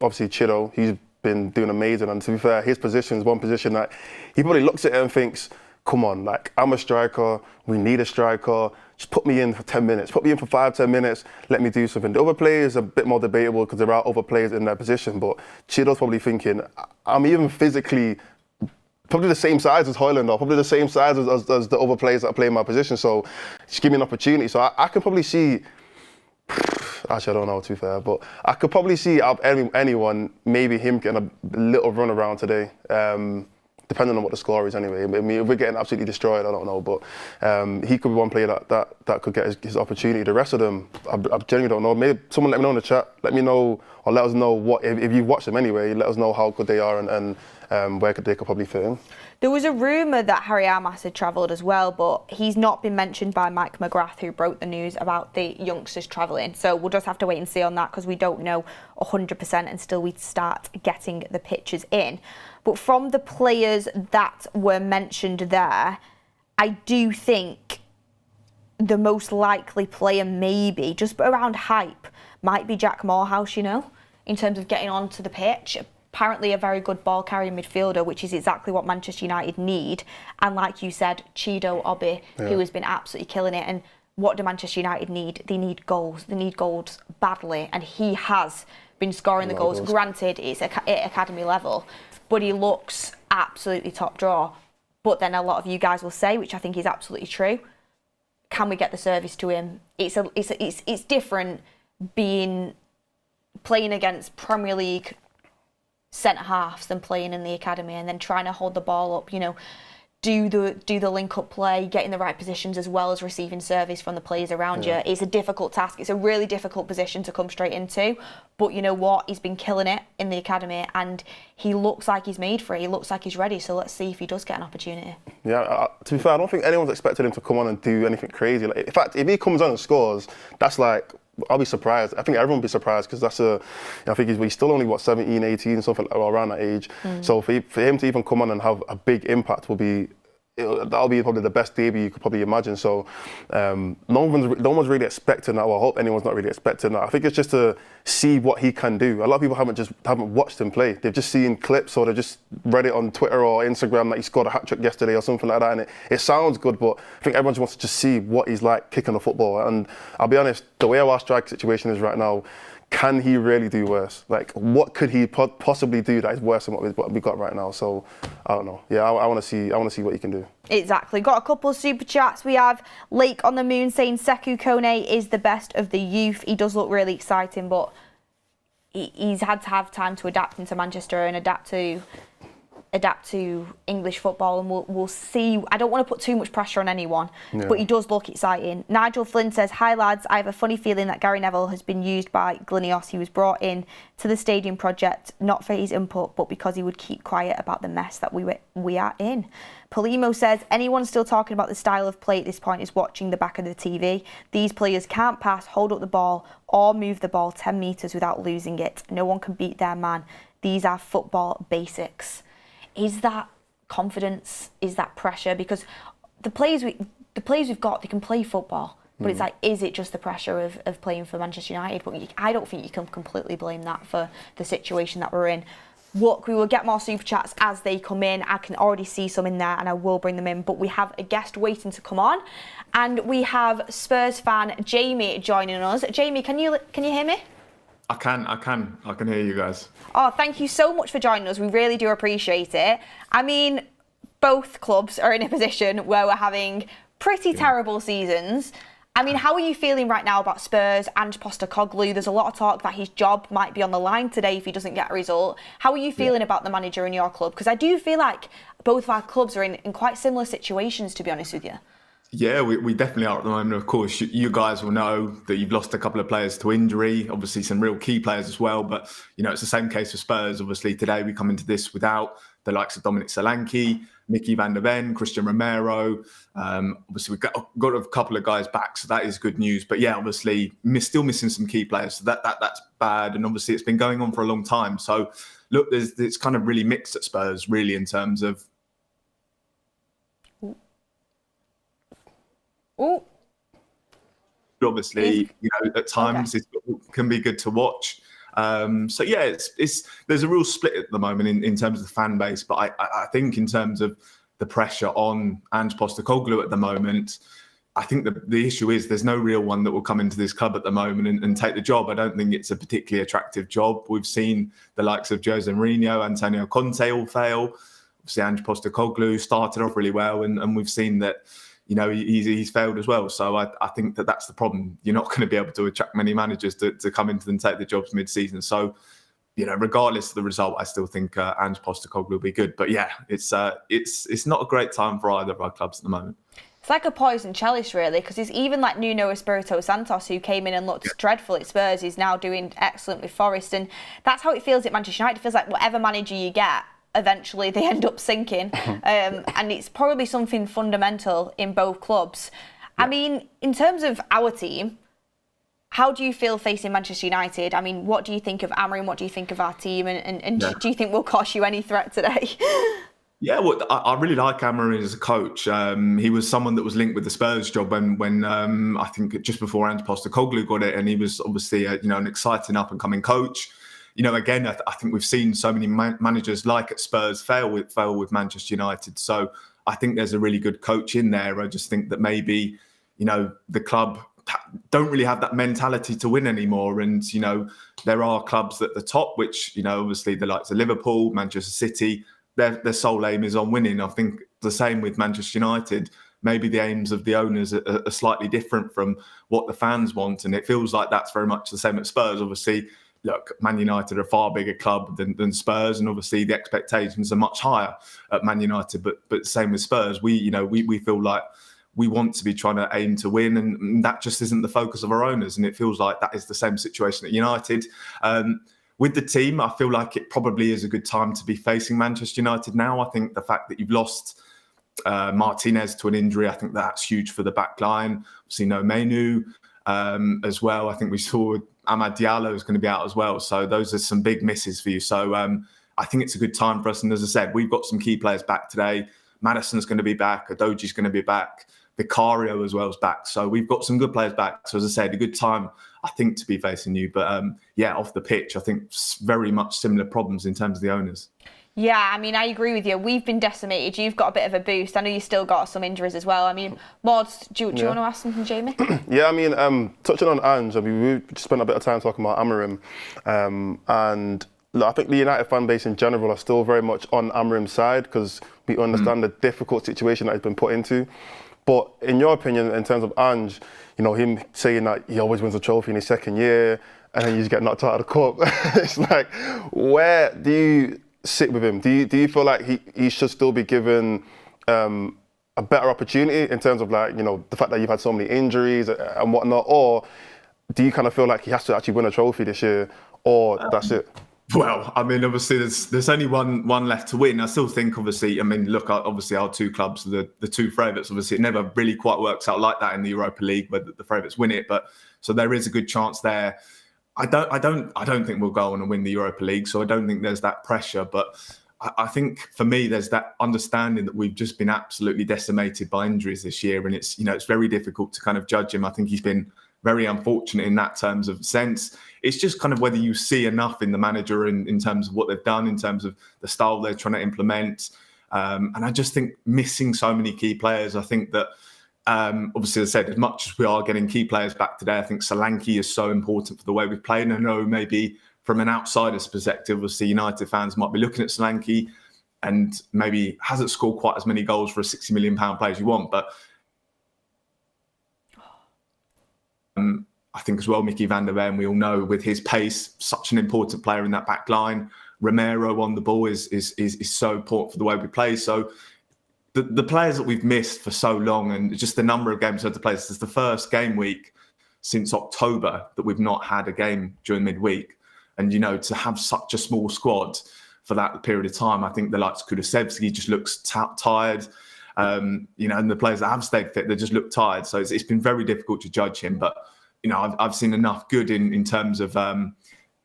obviously Chido. He's been doing amazing, and to be fair, his position is one position that he probably looks at it and thinks, come on, like, I'm a striker, we need a striker, just put me in for 10 minutes, put me in for 5-10 minutes, let me do something. The other players are a bit more debatable because there are other players in their position, but Chido's probably thinking, I'm even physically probably the same size as Højlund, or probably the same size as the other players that play in my position, so just give me an opportunity. So I can probably see, actually I don't know, to be fair, but I could probably see out of anyone, maybe him getting a little run around today. Depending on what the score is anyway. I mean, if we're getting absolutely destroyed, I don't know, but he could be one player that could get his opportunity. The rest of them, I genuinely don't know. Maybe someone let me know in the chat, let me know, or let us know what, if you watch them anyway, let us know how good they are and where they could probably fit in. There was a rumour that Harry Armas had travelled as well, but he's not been mentioned by Mike McGrath, who broke the news about the youngsters travelling. So we'll just have to wait and see on that, because we don't know 100% until we start getting the pictures in. But from the players that were mentioned there, I do think the most likely player, maybe, just around hype, might be Jack Morehouse, in terms of getting onto the pitch. Apparently a very good ball carrying midfielder, which is exactly what Manchester United need. And like you said, Chido Obi, who has been absolutely killing it. And what do Manchester United need? They need goals. They need goals badly. And he has been scoring the goals. Granted, it's at academy level, but he looks absolutely top draw. But then a lot of you guys will say, which I think is absolutely true, can we get the service to him? It's different playing against Premier League centre halves than playing in the academy and then trying to hold the ball up, do the link up play, get in the right positions as well as receiving service from the players around you. It's a difficult task. It's a really difficult position to come straight into. But you know what? He's been killing it in the academy and he looks like he's made for it. He looks like he's ready. So let's see if he does get an opportunity. Yeah, to be fair, I don't think anyone's expected him to come on and do anything crazy. Like, in fact, if he comes on and scores, that's like, I'll be surprised. I think everyone will be surprised because I think he's still only, 17, 18, something around that age. So for him to even come on and have a big impact that'll be probably the best debut you could probably imagine. So no one's really expecting that. Well, I hope anyone's not really expecting that. I think it's just to see what he can do. A lot of people haven't watched him play. They've just seen clips or they've just read it on Twitter or Instagram that he scored a hat-trick yesterday or something like that. And it sounds good, but I think everyone just wants to just see what he's like kicking the football. And I'll be honest, the way our strike situation is right now, can he really do worse? Like, what could he possibly do that is worse than what we got right now? So, I don't know. Yeah, I want to see what he can do. Exactly. Got a couple of super chats. We have Lake on the Moon saying Sekou Kone is the best of the youth. He does look really exciting, but he's had to have time to adapt into Manchester and adapt to adapt to English football, and we'll see. I don't want to put too much pressure on anyone, but he does look exciting. Nigel Flynn says, "Hi lads, I have a funny feeling that Gary Neville has been used by Glinios. He was brought in to the stadium project not for his input, but because he would keep quiet about the mess that we are in." Polimo says, "Anyone still talking about the style of play at this point is watching the back of the TV. These players can't pass, hold up the ball, or move the ball 10 metres without losing it. No one can beat their man. These are football basics." Is that confidence? Is that pressure? Because the players we've got, they can play football, but it's like, is it just the pressure of playing for Manchester United? But I don't think you can completely blame that for the situation that we're in. Look, we will get more super chats as they come in. I can already see some in there, and I will bring them in. But we have a guest waiting to come on, and we have Spurs fan Jamie joining us. Jamie, can you hear me? I can hear you guys. Oh, thank you so much for joining us. We really do appreciate it. I mean, both clubs are in a position where we're having pretty terrible seasons. I mean, how are you feeling right now about Spurs and Postecoglou? There's a lot of talk that his job might be on the line today if he doesn't get a result. How are you feeling about the manager in your club? Because I do feel like both of our clubs are in quite similar situations, to be honest with you. Yeah, we definitely are at the moment. Of course, you guys will know that you've lost a couple of players to injury, obviously some real key players as well. But, it's the same case for Spurs. Obviously, today we come into this without the likes of Dominic Solanke, Mickey van der Ven, Christian Romero. Obviously, we've got a couple of guys back, so that is good news. But yeah, obviously, still missing some key players. So that's bad. And obviously, it's been going on for a long time. So look, it's kind of really mixed at Spurs, really, in terms of... Ooh. Obviously, at times it can be good to watch. So yeah, there's a real split at the moment in terms of the fan base. But I think in terms of the pressure on Ange Postecoglou at the moment, I think the issue is there's no real one that will come into this club at the moment and take the job. I don't think it's a particularly attractive job. We've seen the likes of Jose Mourinho, Antonio Conte all fail. Obviously, Ange Postecoglou started off really well, and we've seen that. He's failed as well. So I think that's the problem. You're not going to be able to attract many managers to come into and take the jobs mid-season. So, regardless of the result, I still think Ange Postecoglou will be good. But yeah, it's not a great time for either of our clubs at the moment. It's like a poison chalice, really, because it's even like Nuno Espirito Santos, who came in and looked dreadful at Spurs, is now doing excellent with Forest. And that's how it feels at Manchester United. It feels like whatever manager you get, eventually they end up sinking. And it's probably something fundamental in both clubs. I mean, in terms of our team, how do you feel facing Manchester United? I mean, what do you think of Amorim? What do you think of our team? And do you think we'll cause you any threat today? Yeah, well, I really like Amorim as a coach. He was someone that was linked with the Spurs job when I think just before Ange Postecoglou got it, and he was obviously an exciting up and coming coach. Again, I think we've seen so many managers like at Spurs fail with Manchester United. So I think there's a really good coach in there. I just think that maybe, the club don't really have that mentality to win anymore. And, there are clubs at the top, which, obviously the likes of Liverpool, Manchester City, their sole aim is on winning. I think the same with Manchester United. Maybe the aims of the owners are slightly different from what the fans want. And it feels like that's very much the same at Spurs. Obviously, look, Man United are a far bigger club than Spurs, and obviously the expectations are much higher at Man United. But same with Spurs, we feel like we want to be trying to aim to win, and that just isn't the focus of our owners. And it feels like that is the same situation at United. With the team, I feel like it probably is a good time to be facing Manchester United now. I think the fact that you've lost Martinez to an injury, I think that's huge for the back line. Obviously, no Menu as well. I think we saw Amad Diallo is going to be out as well. So those are some big misses for you. So I think it's a good time for us. And as I said, we've got some key players back today. Madison's going to be back. Adoji's going to be back. Vicario as well is back. So we've got some good players back. So as I said, a good time, I think, to be facing you. But off the pitch, I think very much similar problems in terms of the owners. Yeah, I mean, I agree with you. We've been decimated. You've got a bit of a boost. I know you still got some injuries as well. I mean, Mods, do you want to ask something, Jamie? Yeah, I mean, touching on Ange, I mean, we spent a bit of time talking about Amorim. And look, I think the United fan base in general are still very much on Amorim's side because we understand the difficult situation that he's been put into. But in your opinion, in terms of Ange, him saying that he always wins a trophy in his second year and then you just get knocked out of the cup, it's like, where do you sit with him? Do you feel like he should still be given a better opportunity in terms of like, you know, the fact that you've had so many injuries and whatnot, or do you kind of feel like he has to actually win a trophy this year, or that's it? Well, I mean, obviously, there's only one left to win. I still think, obviously, I mean, look, obviously, our two clubs, the two favourites. Obviously, it never really quite works out like that in the Europa League, where the favourites win it. But so there is a good chance there. I don't think we'll go on and win the Europa League, so I don't think there's that pressure. But I think for me, there's that understanding that we've just been absolutely decimated by injuries this year, and it's very difficult to kind of judge him. I think he's been very unfortunate in that terms of sense. It's just kind of whether you see enough in the manager in terms of what they've done, in terms of the style they're trying to implement. And I just think missing so many key players, I think that, obviously, as I said, as much as we are getting key players back today, I think Solanke is so important for the way we've played. And I know maybe from an outsider's perspective, obviously United fans might be looking at Solanke and maybe hasn't scored quite as many goals for a £60 million player as you want. But I think as well, Mickey van der Ven, we all know with his pace, such an important player in that back line. Romero on the ball is so important for the way we play. So the players that we've missed for so long, and just the number of games we had to play, this is the first game week since October that we've not had a game during midweek. And, to have such a small squad for that period of time, I think the likes of Kulusevski just looks tired. And the players that have stayed fit, they just look tired. So it's been very difficult to judge him. But, I've seen enough good in terms of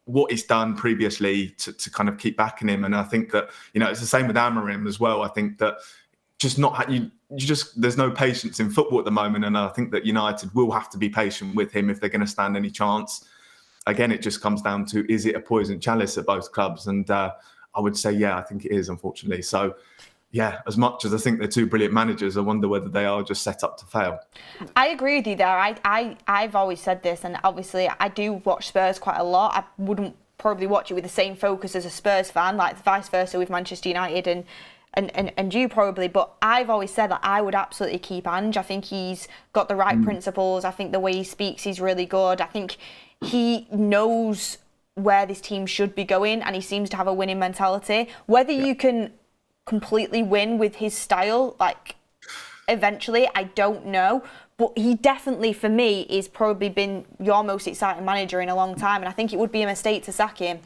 what he's done previously to kind of keep backing him. And I think that, it's the same with Amorim as well. I think that just not there's no patience in football at the moment. And I think that United will have to be patient with him if they're going to stand any chance. Again, it just comes down to, is it a poison chalice at both clubs? And I would say, yeah, I think it is, unfortunately. So, yeah, as much as I think they're two brilliant managers, I wonder whether they are just set up to fail. I agree with you there. I've always said this, and obviously I do watch Spurs quite a lot. I wouldn't probably watch it with the same focus as a Spurs fan, like vice versa with Manchester United and you probably. But I've always said that I would absolutely keep Ange. I think he's got the right principles. I think the way he speaks is really good. I think he knows where this team should be going, and he seems to have a winning mentality. Whether you can completely win with his style, like eventually, I don't know. But he definitely, for me, is probably been your most exciting manager in a long time, and I think it would be a mistake to sack him.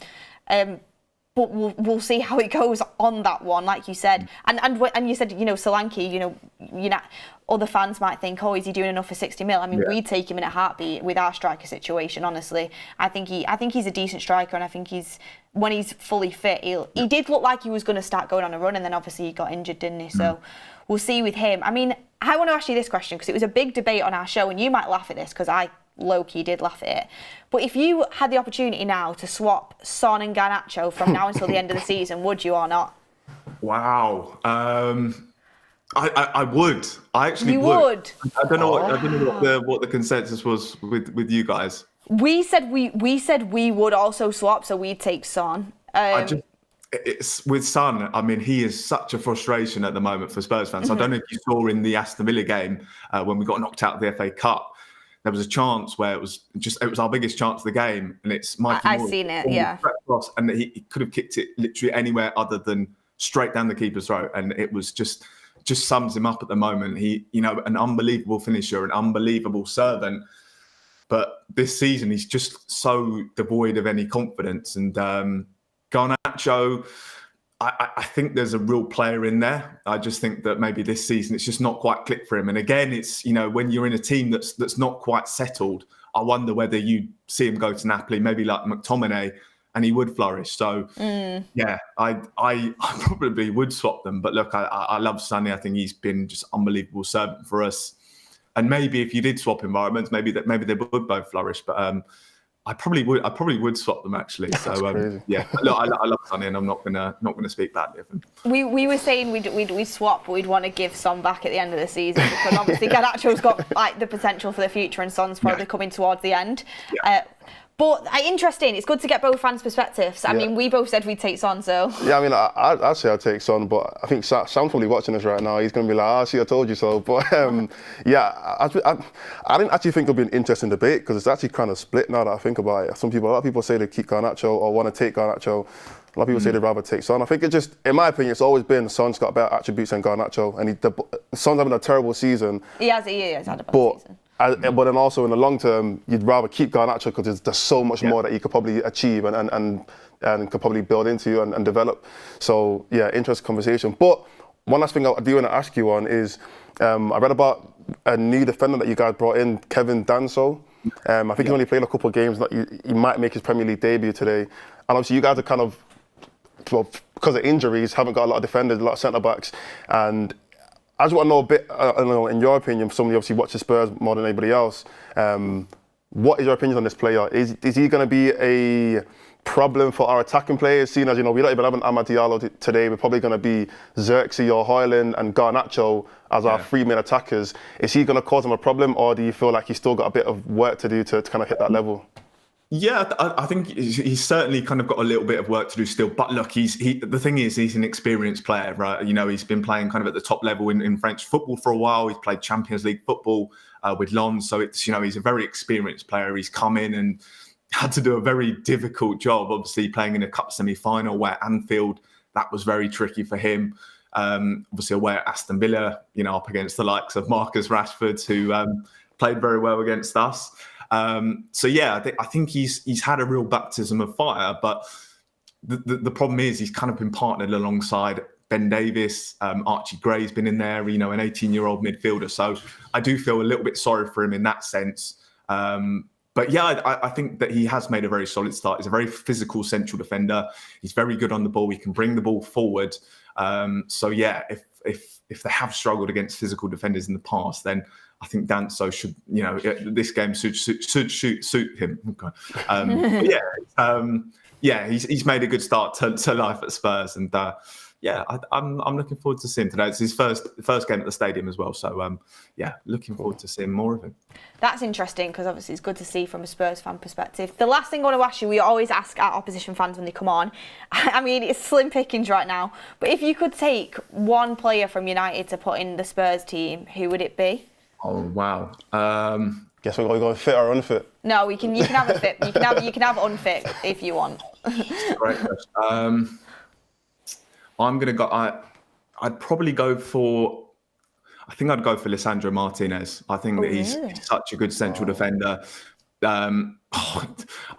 But we'll see how it goes on that one, like you said. And you said, Solanke, other fans might think, oh, is he doing enough for 60 mil? I mean, we'd take him in a heartbeat with our striker situation, honestly. I think he's a decent striker, and I think when he's fully fit, he did look like he was going to start going on a run, and then obviously he got injured, didn't he? So we'll see with him. I mean, I want to ask you this question, because it was a big debate on our show, and you might laugh at this, because I low-key did laugh at it. But if you had the opportunity now to swap Son and Garnacho from now until the end of the season, would you or not? Wow. I would. I actually would. I don't know what the consensus was with you guys. We said we would also swap, so we'd take Son. It's with Son. I mean, he is such a frustration at the moment for Spurs fans. I don't know if you saw in the Aston Villa game when we got knocked out of the FA Cup. There was a chance where it was our biggest chance of the game, and it's Mikey Moore. I've seen it, yeah. And he could have kicked it literally anywhere other than straight down the keeper's throat, and it was just sums him up at the moment. He, an unbelievable finisher, an unbelievable servant, but this season he's just so devoid of any confidence. And Garnacho, I think there's a real player in there. I just think that maybe this season it's just not quite clicked for him. And again, it's, when you're in a team that's not quite settled, I wonder whether you see him go to Napoli, maybe like McTominay, and he would flourish. So, yeah, I probably would swap them. But look, I love Sonny. I think he's been just unbelievable servant for us. And maybe if you did swap environments, maybe they would both flourish. But I probably would swap them, actually. So yeah, look, I love Sonny, and I'm not gonna speak badly of him. We were saying we'd swap, but we'd want to give Son back at the end of the season, because obviously Garnacho's got like the potential for the future, and Son's probably coming towards the end. Yeah. But interesting. It's good to get both fans' perspectives. I mean, we both said we'd take Son, so. Yeah, I mean, I'd say I'd take Son, but I think Sam's probably watching us right now. He's going to be like, see, I told you so. But yeah, I didn't actually think it'd be an interesting debate, because it's actually kind of split now that I think about it. A lot of people say they keep Garnacho or want to take Garnacho. A lot of people say they'd rather take Son. I think in my opinion, it's always been Son's got better attributes than Garnacho, and Son's having a terrible season. He has had a bad season. But then also in the long term, you'd rather keep Garnacho because there's so much more that he could probably achieve and could probably build into and develop. So yeah, interesting conversation. But one last thing I do want to ask you on is, I read about a new defender that you guys brought in, Kevin Danso. I think he's only played a couple of games. He might make his Premier League debut today. And obviously you guys are kind of, well, because of injuries, haven't got a lot of defenders, a lot of centre-backs. And I just want to know a bit, in your opinion, somebody obviously watches Spurs more than anybody else, what is your opinion on this player? Is he going to be a problem for our attacking players, seeing as, we don't even have an Amad Diallo today? We're probably going to be Xerxes or Højlund and Garnacho as our three main attackers. Is he going to cause them a problem, or do you feel like he's still got a bit of work to do to kind of hit that level? Yeah, I think he's certainly kind of got a little bit of work to do still. But look, the thing is, he's an experienced player, right? He's been playing kind of at the top level in French football for a while. He's played Champions League football with Lens. So it's, he's a very experienced player. He's come in and had to do a very difficult job, obviously playing in a cup semi-final where Anfield, that was very tricky for him. Obviously away at Aston Villa, up against the likes of Marcus Rashford, who played very well against us. So yeah, I think he's had a real baptism of fire, but the problem is he's kind of been partnered alongside Ben Davis, Archie Gray's been in there, an 18-year-old midfielder. So I do feel a little bit sorry for him in that sense. But yeah, I think that he has made a very solid start. He's a very physical central defender. He's very good on the ball. He can bring the ball forward. So yeah, if they have struggled against physical defenders in the past, then I think Danso should, this game should suit him. Okay. He's made a good start to life at Spurs, and I'm looking forward to seeing today. It's his first game at the stadium as well, so looking forward to seeing more of him. That's interesting, because obviously it's good to see from a Spurs fan perspective. The last thing I want to ask you, we always ask our opposition fans when they come on. I mean, it's slim pickings right now, but if you could take one player from United to put in the Spurs team, who would it be? Oh wow! Guess we're going fit or unfit. No, you can have a fit. You can have unfit if you want. Great question. I'm gonna go. I'd probably go for. I think I'd go for Lisandro Martinez. I think that he's such a good central defender. But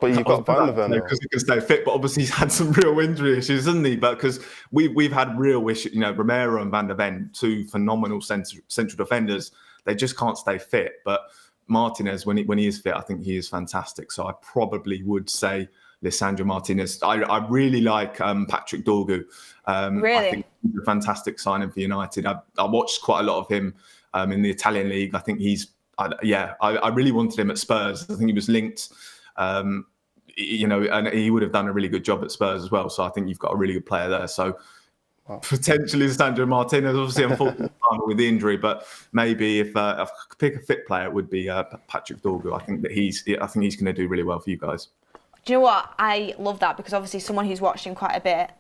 you've got Van der Ven because he can stay fit. But obviously he's had some real injury issues, hasn't he? But because we've had real issues. Romero and Van der Ven, two phenomenal central defenders. They just can't stay fit. But Martinez, when he is fit, I think he is fantastic. So I probably would say Lisandro Martinez. I really like Patrick Dorgu. Really? I think he's a fantastic signing for United. I watched quite a lot of him in the Italian league. I think I really wanted him at Spurs. I think he was linked, and he would have done a really good job at Spurs as well. So I think you've got a really good player there. So potentially Lisandro Martinez, obviously unfortunately with the injury, but maybe if I could pick a fit player, it would be Patrick Dorgu. I think he's going to do really well for you guys. Do you know what? I love that, because obviously someone who's watched him quite a bit,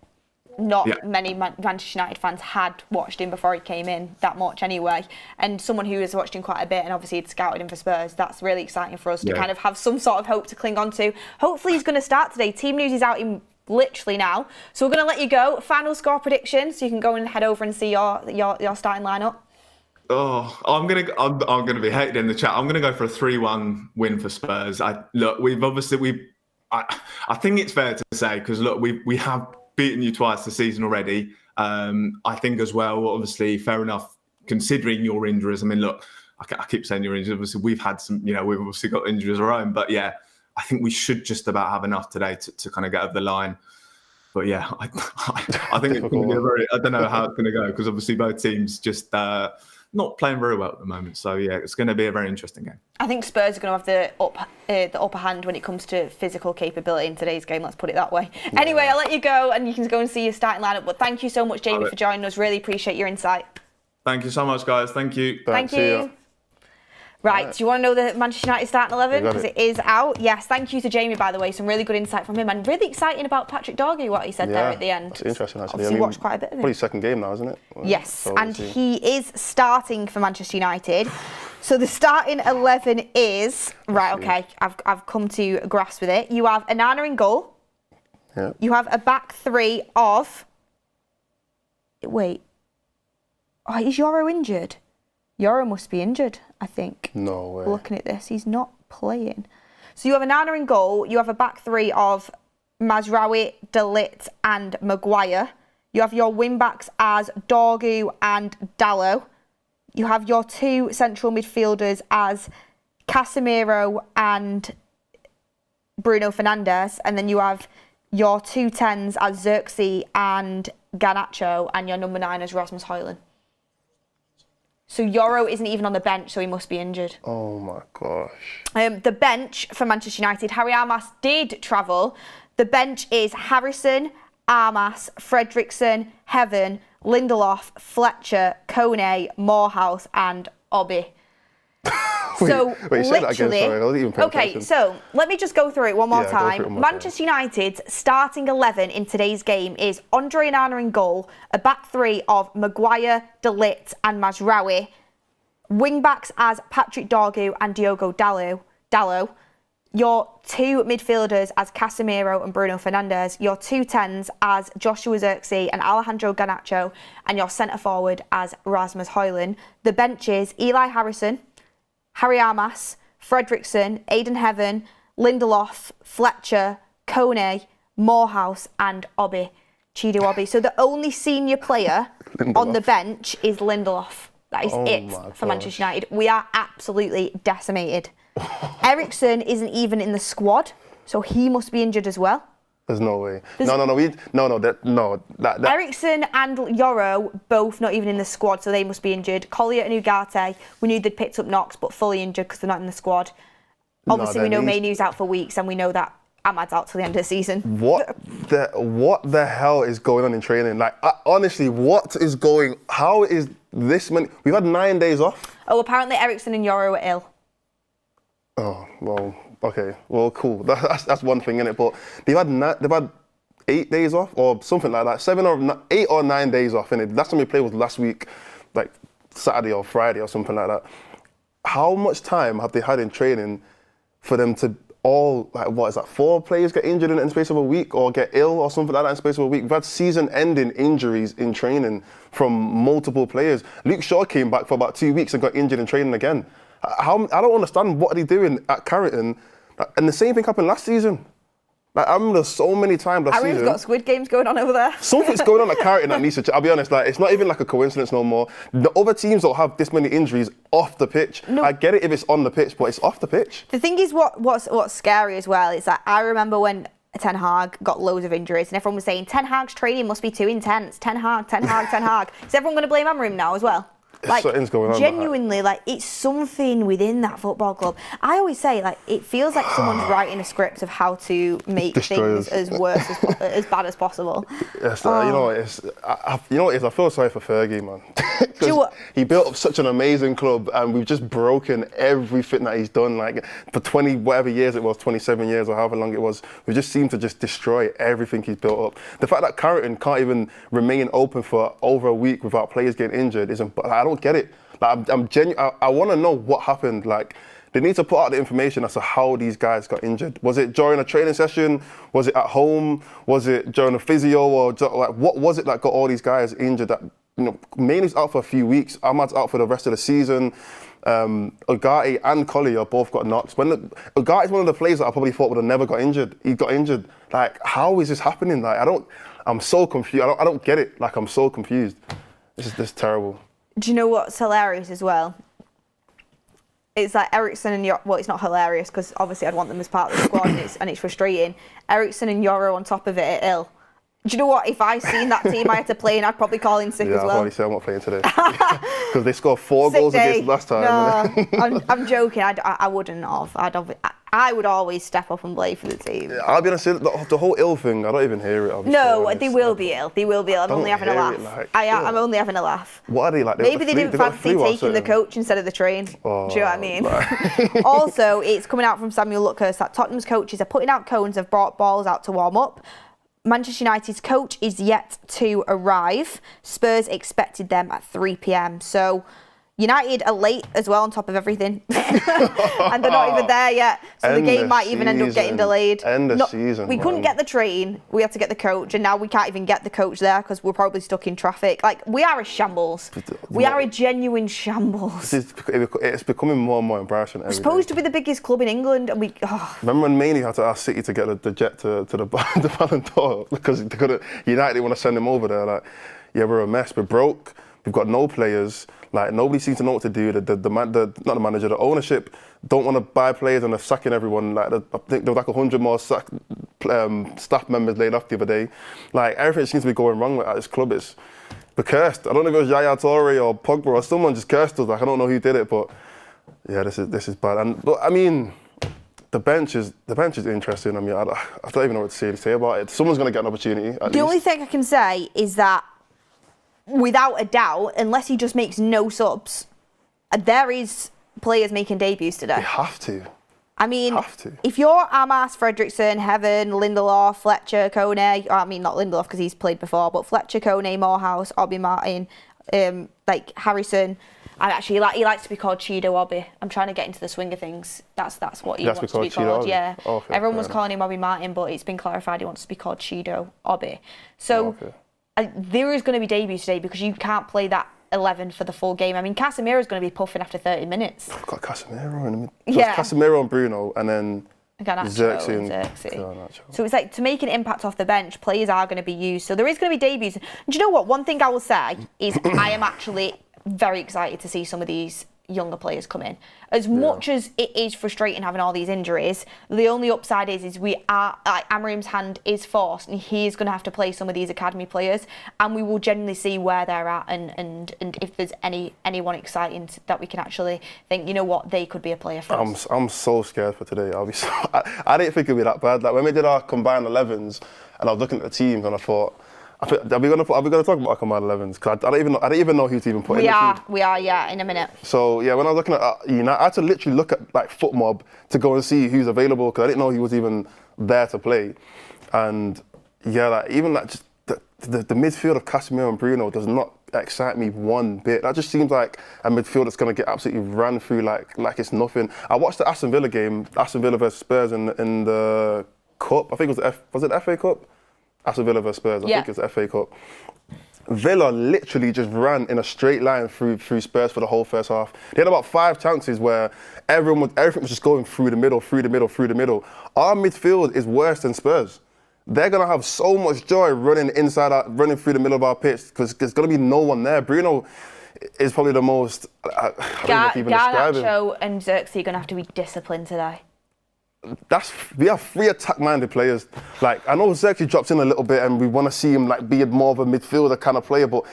not many Manchester United fans had watched him before he came in that much anyway, and someone who has watched him quite a bit and obviously had scouted him for Spurs, that's really exciting for us to kind of have some sort of hope to cling on to. Hopefully he's going to start today. Team news is out in literally now, so we're going to let you go. Final score prediction, so you can go and head over and see your starting lineup. Oh, I'm gonna be hated in the chat. I'm gonna go for a 3-1 win for Spurs. I think it's fair to say, because look, we have beaten you twice this season already. I think as well, obviously, fair enough, considering your injuries. I mean, look, I keep saying your injuries. Obviously, we've had some, we've obviously got injuries of our own. But yeah, I think we should just about have enough today to kind of get over the line. But yeah, I think it's going to be I don't know how it's going to go, because obviously both teams just not playing very well at the moment. So yeah, it's going to be a very interesting game. I think Spurs are going to have the upper hand when it comes to physical capability in today's game. Let's put it that way. Yeah. Anyway, I'll let you go, and you can go and see your starting lineup. But thank you so much, Jamie, for joining us. Really appreciate your insight. Thank you so much, guys. Thank you. Thank you. Right, do you want to know the Manchester United starting 11? Because it is out. Yes, thank you to Jamie, by the way. Some really good insight from him, and really exciting about Patrick Dorgu, what he said there at the end. It's interesting, actually. Obviously, watched quite a bit of it. Probably second game now, isn't it? Yes, so and he is starting for Manchester United. So the starting 11 is... Right, okay, I've come to grasp with it. You have Onana in goal. Yeah. You have a back three of... Wait. Oh, is Yoro injured? Yoro must be injured, I think. No way. Looking at this, he's not playing. So you have a Nana in goal. You have a back three of Mazraoui, De Ligt and Maguire. You have your wing backs as Dorgu and Dalot. You have your two central midfielders as Casemiro and Bruno Fernandes. And then you have your two tens as Xerxes and Garnacho, and your number 9 as Rasmus Højlund. So Yoro isn't even on the bench, so he must be injured. Oh my gosh. The bench for Manchester United, Harry Armas did travel. The bench is Harrison, Armas, Fredrickson, Heaven, Lindelof, Fletcher, Kone, Morehouse and Obi. So wait, say that again, literally, sorry, I wasn't even paying okay, attention. so let me just go through it one more Yeah, go time. through it one more Manchester United's starting 11 in today's game is Andre Onana in goal, a back three of Maguire, De Ligt and Mazraoui, wing backs as Patrick Dorgu and Diogo Dalot, your two midfielders as Casemiro and Bruno Fernandes, your two tens as Joshua Xerxes and Alejandro Garnacho, and your centre forward as Rasmus Højlund. The benches, Eli Harrison, Harry Armas, Fredrickson, Aidan Heaven, Lindelof, Fletcher, Kone, Morehouse and Obi, Chido Obi. So the only senior player on the bench is Lindelof. That is it for Manchester United. We are absolutely decimated. Ericsson isn't even in the squad, so he must be injured as well. There's no way. That Ericsson and Yoro both not even in the squad, so they must be injured. Collier and Ugarte, we knew they'd picked up knocks, but fully injured because they're not in the squad. Obviously, we know Mainoo's out for weeks, and we know that Ahmad's out till the end of the season. What the hell is going on in training? Like, honestly, how is this many? We've had 9 days off. Oh, apparently Ericsson and Yoro were ill. Oh, well, okay. Well, cool. That's one thing, innit? But they've had 8 days off or something like that. 8 or 9 days off, innit? Last time we played was last week, like Saturday or Friday or something like that. How much time have they had in training for them to all, like, what is that, 4 players get injured in the space of a week or get ill or something like that in the space of a week? We've had season-ending injuries in training from multiple players. Luke Shaw came back for about 2 weeks and got injured in training again. I don't understand what are they doing at Carrington. And the same thing happened last season. Like, I remember so many times last season. Got Squid Games going on over there. Something's going on at Carrington that needs to. I'll be honest, like, it's not even like a coincidence no more. The other teams don't have this many injuries off the pitch. No. I get it if it's on the pitch, but it's off the pitch. The thing is, what's scary as well is that I remember when Ten Hag got loads of injuries and everyone was saying Ten Hag's training must be too intense. Ten Hag. Is everyone going to blame Amorim now as well? Like, something's going on. Genuinely, like, it's something within that football club. I always say, like, it feels like someone's writing a script of how to make things as worse as bad as possible. Yes, you know what it is? I feel sorry for Fergie, man. He built up such an amazing club, and we've just broken everything that he's done. Like, for 20 whatever years it was, 27 years or however long it was, we just seem to just destroy everything he's built up. The fact that Carrington can't even remain open for over a week without players getting injured isn't. I don't get it. Like, I'm genuine. I want to know what happened. Like, they need to put out the information as to how these guys got injured. Was it during a training session? Was it at home? Was it during a physio? Or like, what was it that got all these guys injured? That, you know, Mainoo's out for a few weeks. Ahmad's out for the rest of the season. Ugarte and Collier both got knocks. Ugarte's one of the players that I probably thought would have never got injured. He got injured. Like, how is this happening? Like, I'm so confused. I don't get it. Like, I'm so confused. This is terrible. Do you know what's hilarious as well? It's like Ericsson and Yoro. Well, it's not hilarious because obviously I'd want them as part of the squad and it's frustrating. Ericsson and Yoro on top of it are ill. Do you know what? If I seen that team I had to play in, I'd probably call in sick as well. Yeah, I'd probably say I'm not playing today. Because they scored 4 goals against last time. No, I'm joking. I wouldn't have. I would always step up and play for the team. Yeah, I'll be honest, the whole ill thing, I don't even hear it. No, they will be ill. They will be ill. I'm only having a laugh. I'm only having a laugh. What are they like? Maybe they didn't fancy taking the coach instead of the train. Oh, do you know what I mean? Also, it's coming out from Samuel Luckhurst that Tottenham's coaches are putting out cones, have brought balls out to warm up. Manchester United's coach is yet to arrive. Spurs expected them at 3 p.m. So United are late as well on top of everything. And they're not even there yet. So the game might even end up getting delayed. End of season. We couldn't get the train. We had to get the coach. And now we can't even get the coach there because we're probably stuck in traffic. Like, we are a shambles. We are a genuine shambles. It's becoming more and more embarrassing. We're supposed to be the biggest club in England. And we. Oh. Remember when Mainey had to ask City to get the jet to the Ballon d'Or because they couldn't, United didn't want to send him over there. Like, yeah, we're a mess. We're broke. We've got no players. Like, nobody seems to know what to do. Not the manager, the ownership don't want to buy players and they're sacking everyone. Like, I think there was like 100 more staff members laid off the other day. Like, everything seems to be going wrong at this club. We're cursed. I don't know if it was Yaya Toure or Pogba or someone just cursed us. Like, I don't know who did it, but yeah, this is bad. But I mean, the bench is interesting. I mean, I don't even know what to say about it. Someone's going to get an opportunity. The only thing I can say is that, without a doubt, unless he just makes no subs, there is players making debuts today. They have to. I mean, if you're Amas, Fredrickson, Heaven, Lindelof, Fletcher, Kone, I mean, not Lindelof because he's played before, but Fletcher, Kone, Morehouse, Obi Martin, like Harrison. He likes to be called Chido Obi. I'm trying to get into the swing of things. That's what he wants to be called. Yeah. Okay, everyone was calling him Obi Martin, but it's been clarified he wants to be called Chido Obi. So there is going to be debuts today because you can't play that 11 for the full game. I mean, Casemiro's going to be puffing after 30 minutes. I've got Casemiro in the middle. Yeah. Casemiro and Bruno, and then Xerxes and Garnacho. So it's like, to make an impact off the bench, players are going to be used. So there is going to be debuts. And do you know what? One thing I will say is I am actually very excited to see some of these younger players come in. As much as it is frustrating having all these injuries, the only upside is we are, like, Amorim's hand is forced and he's going to have to play some of these academy players, and we will genuinely see where they're at and if there's anyone exciting that we can actually think, you know what, they could be a player for us. I'm so scared for today. I didn't think it'd be that bad. Like, when we did our combined 11s and I was looking at the teams and I thought, are we going to talk about our combined 11s? Because I don't even know who to even put in the team. We are, in a minute. So yeah, when I was looking at United, I had to literally look at like FootMob to go and see who's available because I didn't know he was even there to play. And yeah, like, even like just the midfield of Casemiro and Bruno does not excite me one bit. That just seems like a midfield that's going to get absolutely ran through like it's nothing. I watched the Aston Villa game, Aston Villa versus Spurs in the cup. I think it was it the FA Cup? Aston Villa versus Spurs, I think it's the FA Cup. Villa literally just ran in a straight line through Spurs for the whole first half. They had about 5 chances where everything was just going through the middle. Our midfield is worse than Spurs. They're going to have so much joy running through the middle of our pitch because there's going to be no one there. Bruno is probably the most, I don't know if even describe him. Garnacho and Xerxes are going to have to be disciplined today. We have 3 attack-minded players. Like, I know Xerxes drops in a little bit, and we want to see him like be more of a midfielder kind of player. But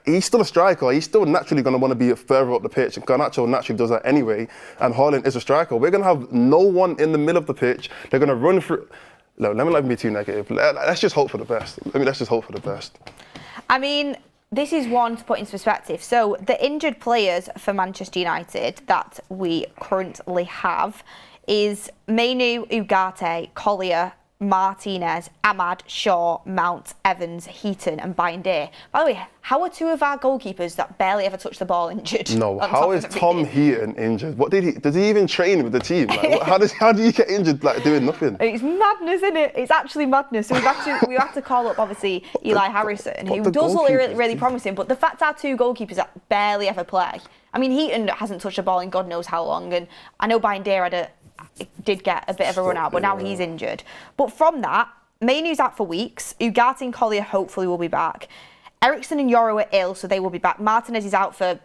he's still a striker. He's still naturally going to want to be further up the pitch. And Garnacho naturally does that anyway. And Haaland is a striker. We're going to have no one in the middle of the pitch. They're going to run through. No, let me not be too negative. Let's just hope for the best. Let's just hope for the best. I mean, this is one to put into perspective. So the injured players for Manchester United that we currently have is Mainu, Ugarte, Collier, Martinez, Ahmad, Shaw, Mount, Evans, Heaton and Binday. By the way, how are 2 of our goalkeepers that barely ever touch the ball injured? No, how is Tom Heaton injured? Does he even train with the team? Like, how do you get injured like doing nothing? It's madness, isn't it? It's actually madness. So we have to call up obviously Eli Harrison, who does look really promising, but the fact our 2 goalkeepers that barely ever play. I mean, Heaton hasn't touched a ball in God knows how long, and I know Binday did get a bit of a run out, but now he's injured. But from that, Mainu's out for weeks. Ugarte and Collier hopefully will be back. Ericsson and Yoro are ill, so they will be back. Martinez is out for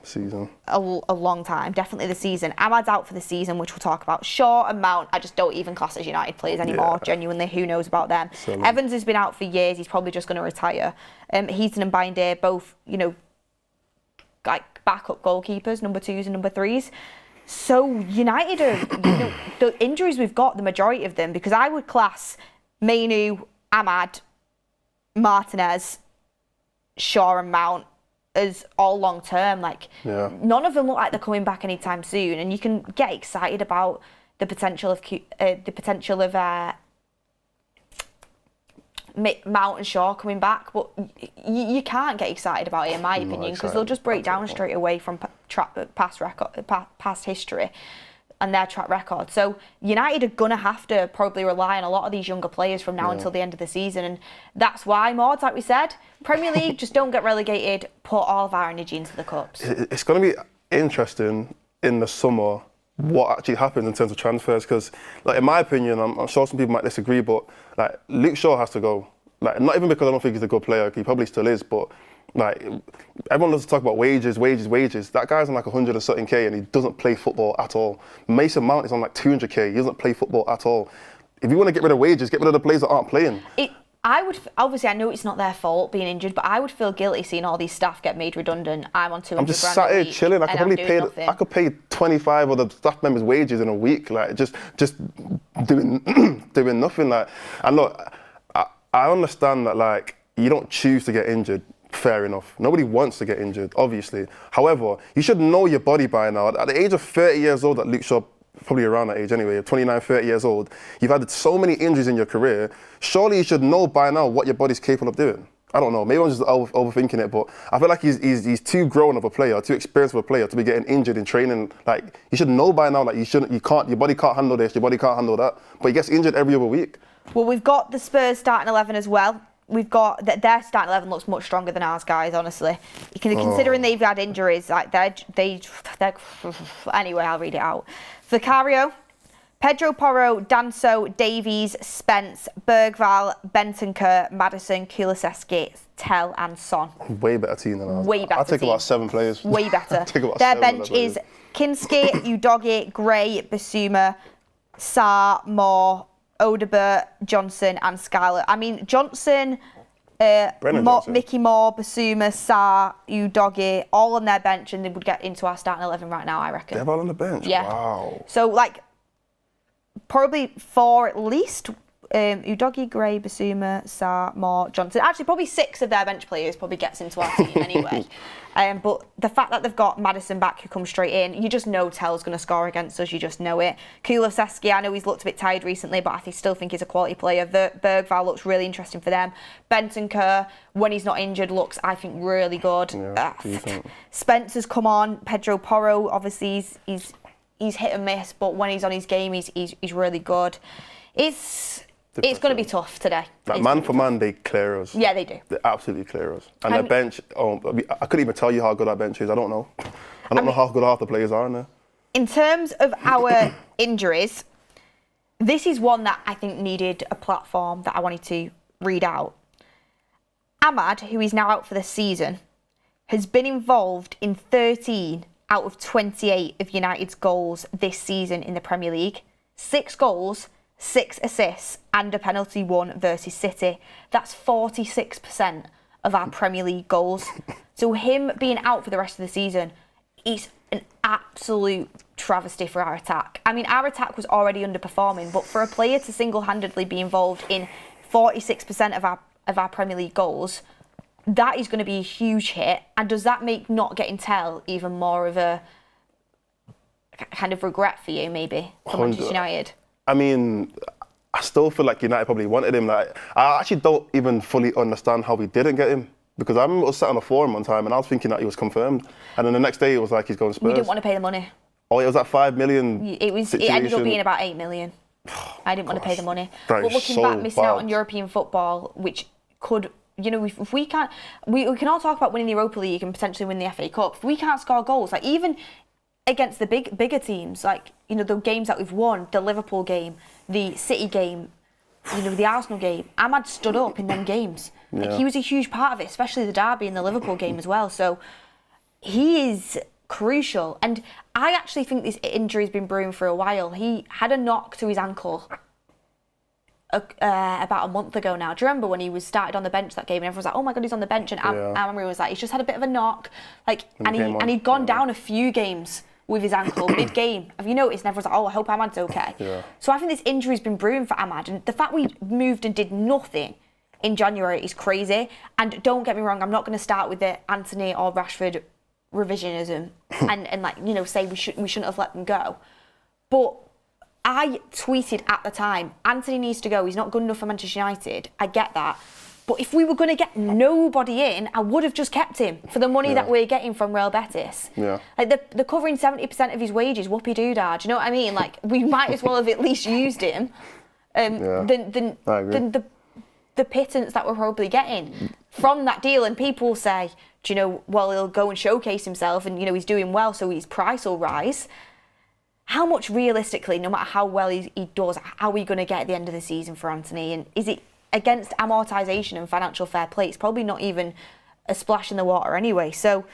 season a long time, definitely the season. Ahmad's out for the season, which we'll talk about. Shaw and Mount, I just don't even class as United players anymore. Genuinely, who knows about them? Evans has been out for years. He's probably just going to retire. Heaton and Binday, both, like backup goalkeepers, number 2s and number 3s. So United are, the injuries we've got, the majority of them, because I would class Mainu, Ahmad, Martinez, Shaw and Mount as all long term. Like, none of them look like they're coming back anytime soon, and you can get excited about the potential of Mount and Shaw coming back, but you can't get excited about it, in my opinion, because they'll just break down straight away from past history and their track record. So United are going to have to probably rely on a lot of these younger players from now until the end of the season, and that's why, Maud, like we said, Premier League, just don't get relegated, put all of our energy into the cups. It's going to be interesting in the summer what actually happens in terms of transfers, because like in my opinion, I'm sure some people might disagree, but like Luke Shaw has to go. Like, not even because I don't think he's a good player, he probably still is, but like everyone loves to talk about wages. That guy's on like 100 and something K and he doesn't play football at all. Mason Mount is on like 200K, he doesn't play football at all. If you want to get rid of wages, get rid of the players that aren't playing. Obviously, I know it's not their fault being injured, but I would feel guilty seeing all these staff get made redundant. I'm on 200 grand. I'm just sat here chilling. I could pay 25 of the staff members' wages in a week, like just doing nothing. Like, and look, I understand that like you don't choose to get injured. Fair enough. Nobody wants to get injured, obviously. However, you should know your body by now. At the age of 30 years old, that Luke Shaw, probably around that age anyway, 29, 30 years old, you've had so many injuries in your career, surely you should know by now what your body's capable of doing. I don't know, maybe I'm just overthinking it, but I feel like he's too grown of a player, too experienced of a player to be getting injured in training. Like, you should know by now that your body can't handle this, your body can't handle that, but he gets injured every other week. Well, we've got the Spurs starting 11 as well. We've got their starting 11 looks much stronger than ours, guys. Honestly, considering they've had injuries, like they're anyway. I'll read it out. Vicario, Pedro Porro, Danso, Davies, Spence, Bergvall, Bentancur, Maddison, Kulusevski, Tell, and Son. Way better team than ours. Way better. I'll take about 7 players. Way better. Their bench is Kinski, Udogie, Gray, Basuma, Sarr, Moore, Odebert, Johnson and Scarlett. I mean, Johnson, Mickey Moore, Basuma, Sarr, Udogie, all on their bench, and they would get into our starting 11 right now, I reckon. They're all on the bench? Yeah. Wow. So, like, probably 4 at least. Udogie, Gray, Basuma, Sarr, Moore, Johnson. Actually, probably 6 of their bench players probably gets into our team anyway. But the fact that they've got Maddison back who comes straight in, you just know Tell's going to score against us. You just know it. Kulusevski, I know he's looked a bit tired recently, but I still think he's a quality player. Bergvall looks really interesting for them. Bentancur, when he's not injured, looks, I think, really good. Yeah, Spencer's come on. Pedro Porro, obviously, he's hit and miss, but when he's on his game, he's really good. It's going to be tough today. Like man for man, they clear us. Yeah, they do. They absolutely clear us. And their bench, I couldn't even tell you how good our bench is. I don't know. I don't know how good half the players are in there. In terms of our injuries, this is one that I think needed a platform that I wanted to read out. Ahmad, who is now out for the season, has been involved in 13 out of 28 of United's goals this season in the Premier League. 6 goals, 6 assists and a penalty won versus City. That's 46% of our Premier League goals. So him being out for the rest of the season is an absolute travesty for our attack. I mean, our attack was already underperforming, but for a player to single-handedly be involved in 46% of our Premier League goals, that is going to be a huge hit. And does that make not getting Tell even more of a kind of regret for you, maybe, for Manchester United? I mean, I still feel like United probably wanted him. Like, I actually don't even fully understand how we didn't get him. Because I remember I was sat on a forum one time and I was thinking that he was confirmed. And then the next day it was like he's going to Spurs. We didn't want to pay the money. Oh, it was that 5 million It ended up being about 8 million. I didn't want to pay the money. But looking back, missing out on European football, which could, you know, if we can't, we can all talk about winning the Europa League and potentially win the FA Cup. If we can't score goals, like even against the bigger teams, like, you know, the games that we've won, the Liverpool game, the City game, you know, the Arsenal game, Ahmad stood up in them games. Like, he was a huge part of it, especially the derby and the Liverpool game as well. So he is crucial. And I actually think this injury's been brewing for a while. He had a knock to his ankle about a month ago now. Do you remember when he was started on the bench that game and everyone was like, oh my God, he's on the bench, and Amory was like, he's just had a bit of a knock, like, and he'd gone down a few games with his ankle mid-game. Have you noticed? And everyone's like, oh, I hope Ahmad's okay. Yeah. So I think this injury's been brewing for Ahmad, and the fact we moved and did nothing in January is crazy. And don't get me wrong, I'm not going to start with the Anthony or Rashford revisionism and like, you know, say we shouldn't have let them go. But I tweeted at the time, Anthony needs to go. He's not good enough for Manchester United. I get that. But if we were going to get nobody in, I would have just kept him for the money that we're getting from Real Betis. Yeah. Like they're covering 70% of his wages, whoopie doo-dah. Do you know what I mean? Like, we might as well have at least used him than the pittance that we're probably getting from that deal. And people say, do you know, well, he'll go and showcase himself and, you know, he's doing well, so his price will rise. How much realistically, no matter how well he does, how are we going to get at the end of the season for Anthony? And is it against amortisation and financial fair play? It's probably not even a splash in the water anyway. So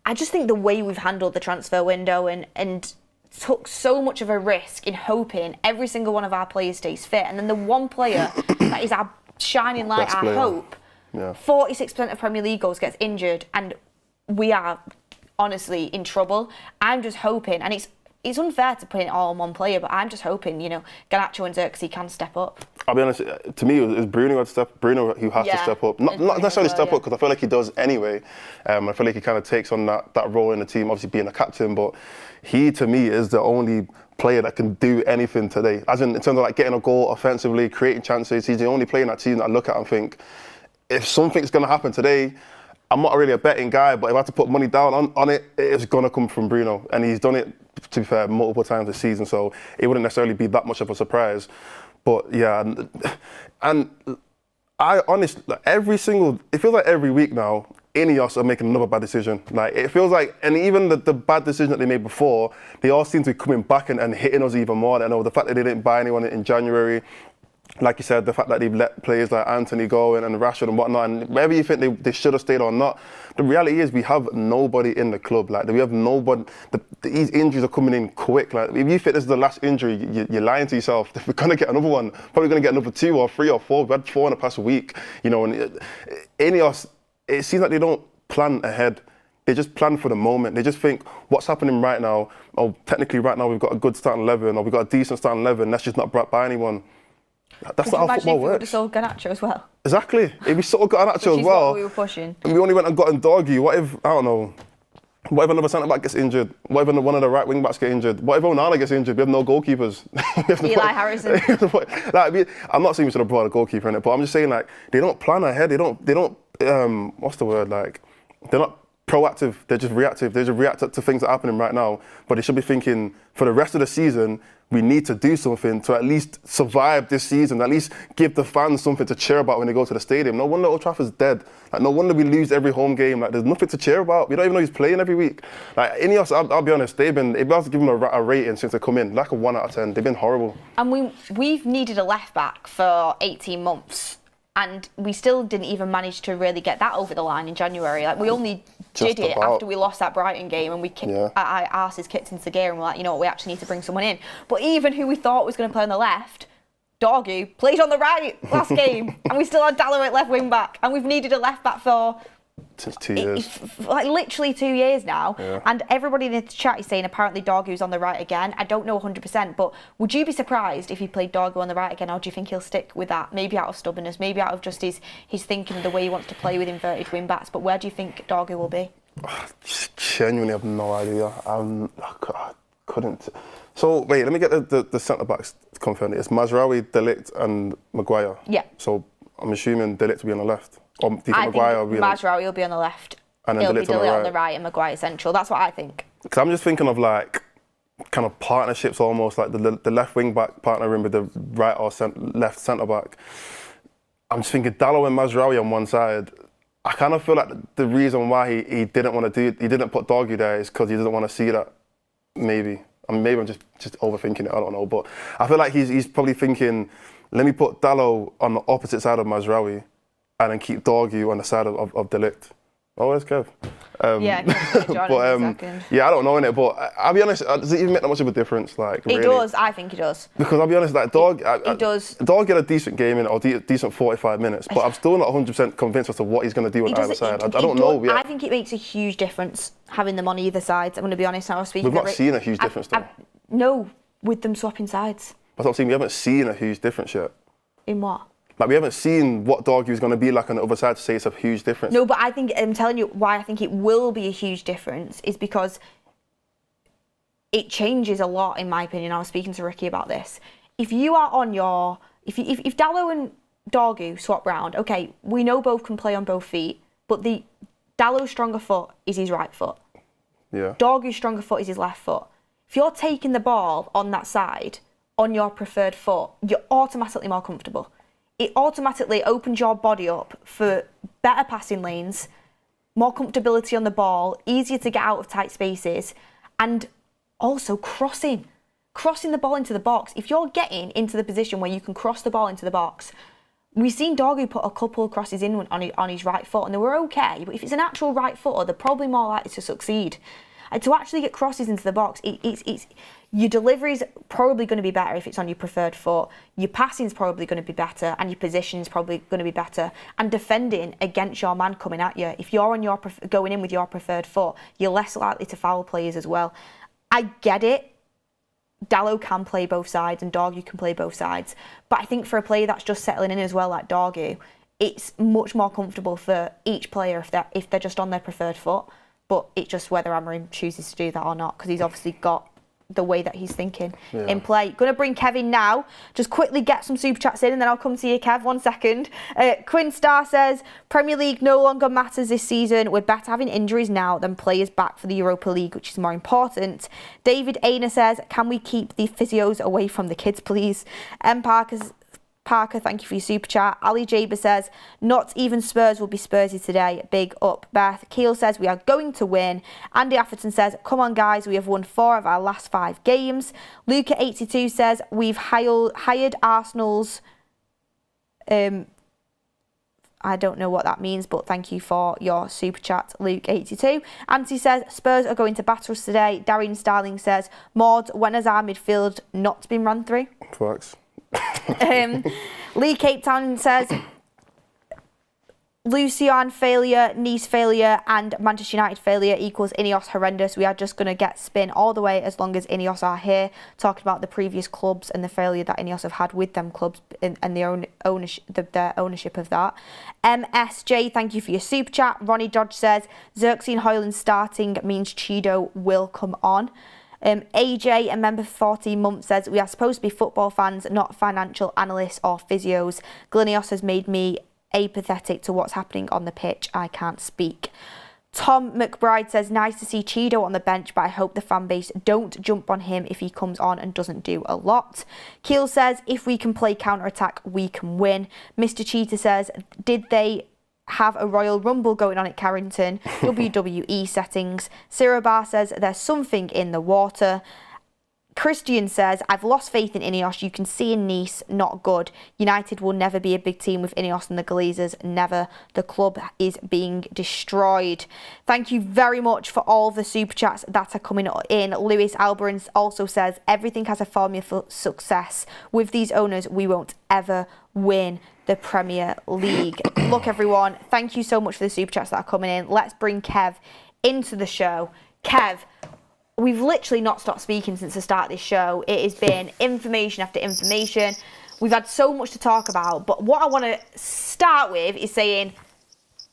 I just think the way we've handled the transfer window and took so much of a risk in hoping every single one of our players stays fit, and then the one player that is our shining light, our hope, 46% of Premier League goals gets injured, and we are honestly in trouble. I'm just hoping, and it's unfair to put it all on one player, but I'm just hoping, you know, Garnacho and Xerxes can step up. I'll be honest, to me, it's Bruno who has to step up. Not necessarily step up, because I feel like he does anyway. I feel like he kind of takes on that role in the team, obviously being a captain, but he, to me, is the only player that can do anything today. As in terms of like getting a goal offensively, creating chances, he's the only player in that team that I look at and think, if something's going to happen today, I'm not really a betting guy, but if I have to put money down on it, it's going to come from Bruno. And he's done it, to be fair, multiple times this season, so it wouldn't necessarily be that much of a surprise. But yeah, and I honestly, it feels like every week now, Ineos are making another bad decision. Like, it feels like, and even the bad decision that they made before, they all seem to be coming back and hitting us even more. I know the fact that they didn't buy anyone in January, like you said, the fact that they've let players like Anthony go and Rashford and whatnot, and whether you think they should have stayed or not, the reality is we have nobody in the club. Like, we have nobody. These injuries are coming in quick. Like, if you think this is the last injury, you're lying to yourself. We're gonna get another one. Probably gonna get another 2 or 3 or 4. We had 4 in the past week. You know, and Ineos, it seems like they don't plan ahead. They just plan for the moment. They just think, what's happening right now? Oh, technically right now we've got a good starting 11, or we've got a decent starting 11. Let's just not buy anyone. That's not how football works. Imagine if we would have sold Garnacho as well. Exactly. If we sold Garnacho as well, what we were pushing. And we only went and got Ndorgi. What if, I don't know, what if another centre back gets injured? What if one of the right wing backs get injured? What if Onana gets injured? We have no goalkeepers. Eli Harrison. Like, I'm not saying we should have brought a goalkeeper in it, but I'm just saying, like, they don't plan ahead. They don't. What's the word? Like, they're not proactive. They're just reactive. They just react to things that are happening right now. But they should be thinking, for the rest of the season, we need to do something to at least survive this season, at least give the fans something to cheer about when they go to the stadium. No wonder Old Trafford's dead. Like, no wonder we lose every home game. Like, there's nothing to cheer about. We don't even know he's playing every week. Like, Ineos, I'll be honest, if I was to give them a rating since they come in, like a 1 out of 10. They've been horrible. And we've needed a left back for 18 months. And we still didn't even manage to really get that over the line in January. Like, we only did it after we lost that Brighton game, and we our arses kicked into gear, and we're like, you know what, we actually need to bring someone in. But even who we thought was going to play on the left, Dorgu, played on the right last game, and we still had Dallo at left wing back, and we've needed a left back for since 2 years. Like, literally 2 years now. Yeah. And everybody in the chat is saying apparently Dorgu's on the right again. I don't know 100%, but would you be surprised if he played Dorgu on the right again, or do you think he'll stick with that? Maybe out of stubbornness, maybe out of just his thinking, the way he wants to play with inverted wing backs. But where do you think Dorgu will be? Genuinely have no idea. I couldn't. So wait, let me get the centre backs confirmed. It's Mazraoui, De Ligt, and Maguire. Yeah. So I'm assuming De Ligt will be on the left. Or do you think I Maguire think Mazraoui will be on the left. And then It'll be De Ligt on the right and Maguire central. That's what I think. Because I'm just thinking of, like, kind of partnerships almost, like the left wing back partnering with the right or left centre back. I'm just thinking Dallo and Mazraoui on one side. I kind of feel like the reason why he didn't want to do it, he didn't put Dorgu there, is because he didn't want to see that. Maybe. I mean, maybe I'm just overthinking it. I don't know. But I feel like he's probably thinking, let me put Dallo on the opposite side of Mazraoui, and then keep Dorgu on the side of De Ligt. Oh, where's Kev? Yeah, Kev's but yeah, I don't know innit, but I'll be honest, does it even make that much of a difference? Like, it really? does. I think it does. Because I'll be honest, like Dorg get a decent game in, or decent 45 minutes, but I'm still not 100% convinced as to what he's going to do on either side. I don't know yet. I think it makes a huge difference having them on either side. I'm going to be honest. I was speaking. We've not seen a huge difference though. No, with them swapping sides. That's what I'm saying. We haven't seen a huge difference yet. In what? Like, we haven't seen what Dorgu is going to be like on the other side to say it's a huge difference. No, but I'm telling you why I think it will be a huge difference is because it changes a lot, in my opinion. I was speaking to Ricky about this. If you are on your, if Dalot and Dorgu swap round, okay, we know both can play on both feet, but Dalot's stronger foot is his right foot. Yeah. Dorgu's stronger foot is his left foot. If you're taking the ball on that side, on your preferred foot, you're automatically more comfortable. It automatically opens your body up for better passing lanes, more comfortability on the ball, easier to get out of tight spaces, and also crossing the ball into the box. If you're getting into the position where you can cross the ball into the box, we've seen Dorgu put a couple of crosses in on his right foot and they were okay, but if it's an actual right footer, they're probably more likely to succeed. And to actually get crosses into the box, it's your delivery's probably going to be better if it's on your preferred foot. Your passing's probably going to be better, and your position's probably going to be better. And defending against your man coming at you, if you're on your going in with your preferred foot, you're less likely to foul players as well. I get it. Dalot can play both sides, and Dorgu can play both sides. But I think for a player that's just settling in as well, like Dorgu, it's much more comfortable for each player if they're just on their preferred foot. But it's just whether Amorim chooses to do that or not, because he's obviously got the way that he's thinking in play. Going to bring Kevin now. Just quickly get some super chats in and then I'll come to you, Kev. 1 second. Quinn Star says, Premier League no longer matters this season. We're better having injuries now than players back for the Europa League, which is more important. David Aina says, can we keep the physios away from the kids, please? Parker, thank you for your super chat. Ali Jaber says, not even Spurs will be Spursy today. Big up, Beth. Keel says, we are going to win. Andy Atherton says, come on, guys, we have won 4 of our last 5 games. Luca82 says, we've hired Arsenal's... I don't know what that means, but thank you for your super chat, Luke82. Anthony says, Spurs are going to batter us today. Darian Starling says, Maud, when has our midfield not been run through? Facts. Lee Cape Town says Lucian failure, Nice failure and Manchester United failure equals Ineos horrendous. We are just going to get spin all the way as long as Ineos are here. Talking about the previous clubs and the failure that Ineos have had with them clubs and their ownership of that. MSJ, thank you for your super chat. Ronnie Dodge says Xerxes Hoyland starting means Chido will come on. AJ, a member for 14 months, says, we are supposed to be football fans, not financial analysts or physios. Glinios has made me apathetic to what's happening on the pitch. I can't speak. Tom McBride says, nice to see Chido on the bench, but I hope the fan base don't jump on him if he comes on and doesn't do a lot. Keel says, if we can play counter-attack, we can win. Mr. Cheetah says, did they have a Royal Rumble going on at Carrington? WWE settings. Sirabar says there's something in the water. Christian says, I've lost faith in Ineos. You can see in Nice, not good. United will never be a big team with Ineos and the Glazers. Never. The club is being destroyed. Thank you very much for all the super chats that are coming in. Lewis Alberins also says, everything has a formula for success. With these owners, we won't ever win the Premier League. Look, everyone, thank you so much for the super chats that are coming in. Let's bring Kev into the show. Kev, we've literally not stopped speaking since the start of this show. It has been information after information. We've had so much to talk about, but what I want to start with is saying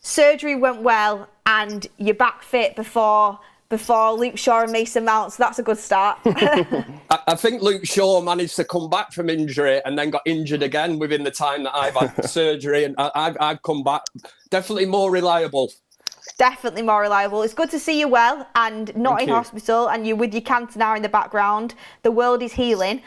surgery went well and you're back fit before Luke Shaw and Mason Mount, so that's a good start. I think Luke Shaw managed to come back from injury and then got injured again within the time that I've had surgery, and I've come back definitely more reliable. Definitely more reliable. It's good to see you well and not in hospital, and you're with your Cantona in the background. The world is healing.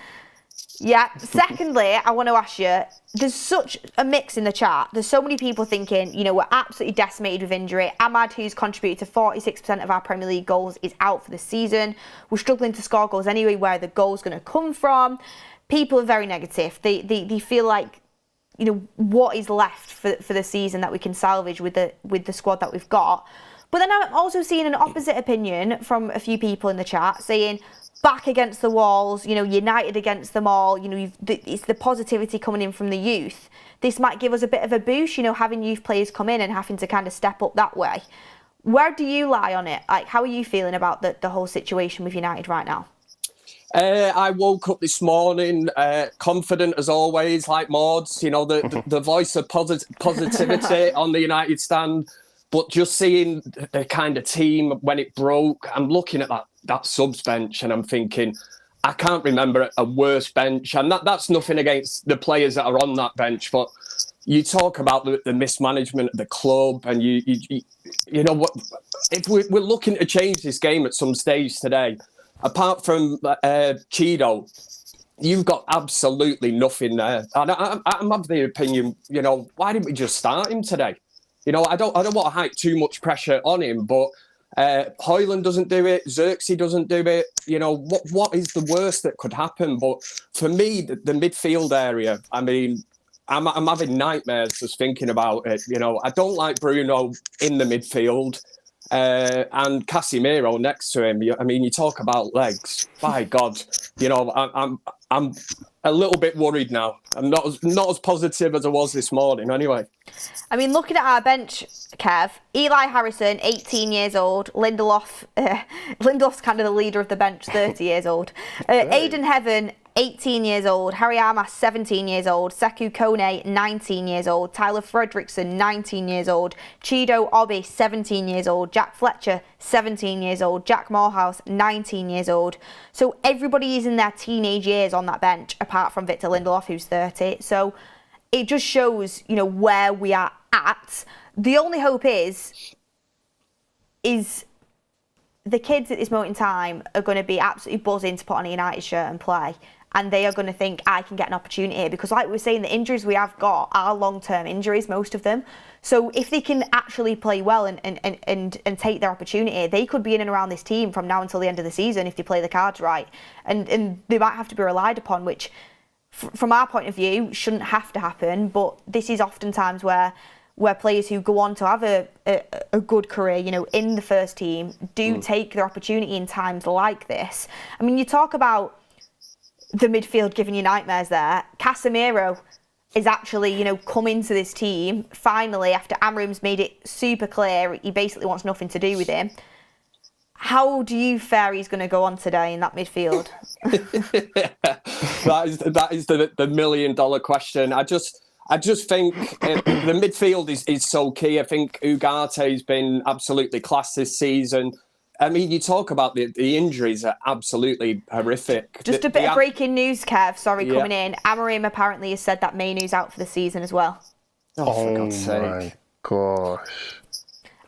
Yeah. Secondly, I want to ask you, there's such a mix in the chat. There's so many people thinking, we're absolutely decimated with injury. Ahmad, who's contributed to 46% of our Premier League goals, is out for the season. We're struggling to score goals anyway, where the goal's going to come from. People are very negative. They feel like, what is left for the season that we can salvage with the squad that we've got. But then I'm also seeing an opposite opinion from a few people in the chat saying, back against the walls, United against them all, it's the positivity coming in from the youth. This might give us a bit of a boost, having youth players come in and having to kind of step up that way. Where do you lie on it? Like, how are you feeling about the whole situation with United right now? I woke up this morning confident as always, like Maud's, the voice of positivity on the United stand. But just seeing the kind of team when it broke, I'm looking at that subs bench and I'm thinking, I can't remember a worse bench. And that's nothing against the players that are on that bench, but you talk about the mismanagement of the club, and you know what? If we're looking to change this game at some stage today, apart from Cheeto, you've got absolutely nothing there. And I'm of the opinion, you know, why didn't we just start him today? You know, I don't want to hype too much pressure on him, but Højlund doesn't do it, Xerxes doesn't do it. You know, what is the worst that could happen? But for me, the midfield area, I mean, I'm having nightmares just thinking about it. You know, I don't like Bruno in the midfield and Casemiro next to him. I mean, you talk about legs. By God, you know, I'm a little bit worried now. I'm not as positive as I was this morning. Anyway, I mean, looking at our bench, Kev, Eli Harrison, 18 years old. Lindelof's kind of the leader of the bench, 30 years old. Aidan Heaven, 18 years old. Harry Armas, 17 years old. Sekou Kone, 19 years old. Tyler Fredrickson, 19 years old. Chido Obi, 17 years old. Jack Fletcher, 17 years old. Jack Morehouse, 19 years old. So everybody is in their teenage years on that bench, apart from Victor Lindelof, who's 30. So it just shows, you know, where we are at. The only hope is the kids at this moment in time are going to be absolutely buzzing to put on a United shirt and play. And they are going to think, I can get an opportunity here. Because like we were saying, the injuries we have got are long-term injuries, most of them. So if they can actually play well and take their opportunity, they could be in and around this team from now until the end of the season if they play the cards right. And they might have to be relied upon, which from our point of view shouldn't have to happen. But this is oftentimes where players who go on to have a good career, you know, in the first team do take their opportunity in times like this. I mean, you talk about the midfield giving you nightmares there. Casemiro is actually, you know, come into this team finally after Amorim's made it super clear he basically wants nothing to do with him. How do you fare he's going to go on today in that midfield? that is the $1 million question. I just think the midfield is so key. I think Ugarte's been absolutely class this season. I mean, you talk about the injuries are absolutely horrific. Just a bit of breaking news, Kev. Sorry, coming in. Amorim apparently has said that Mainoo's out for the season as well. Oh, for God's sake. My gosh.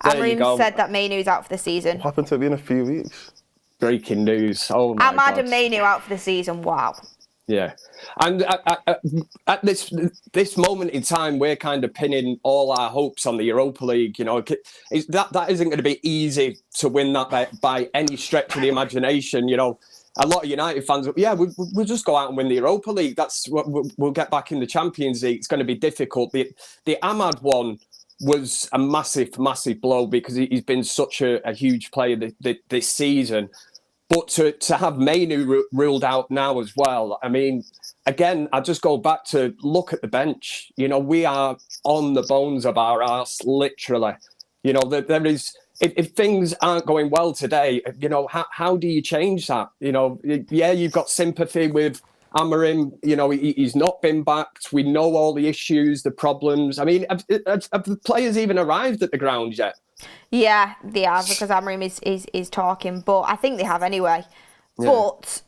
Amorim said that Mainoo's out for the season. What happened to it in a few weeks? Breaking news. Oh, my God. Amad and Mainoo out for the season. Wow. Yeah. And at this moment in time, we're kind of pinning all our hopes on the Europa League. You know, that isn't going to be easy to win that by any stretch of the imagination. You know, a lot of United fans, we'll just go out and win the Europa League. That's what we'll get back in the Champions League. It's going to be difficult. The Amad one was a massive, massive blow because he's been such a huge player this season. But to have Mainoo ruled out now as well, I mean, again, I just go back to look at the bench. You know, we are on the bones of our arse, literally. You know, there is, if things aren't going well today, you know, how do you change that? You know, yeah, you've got sympathy with Amorim. You know, he's not been backed. We know all the issues, the problems. I mean, have the players even arrived at the ground yet? Yeah, they have, because Amorim is talking, but I think they have anyway. Yeah. But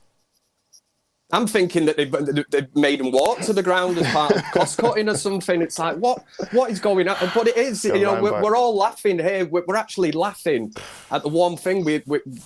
I'm thinking that they've made them walk to the ground as part of cost cutting or something. It's like, what is going on? But it is, you know, we're all laughing here. We're actually laughing at the one thing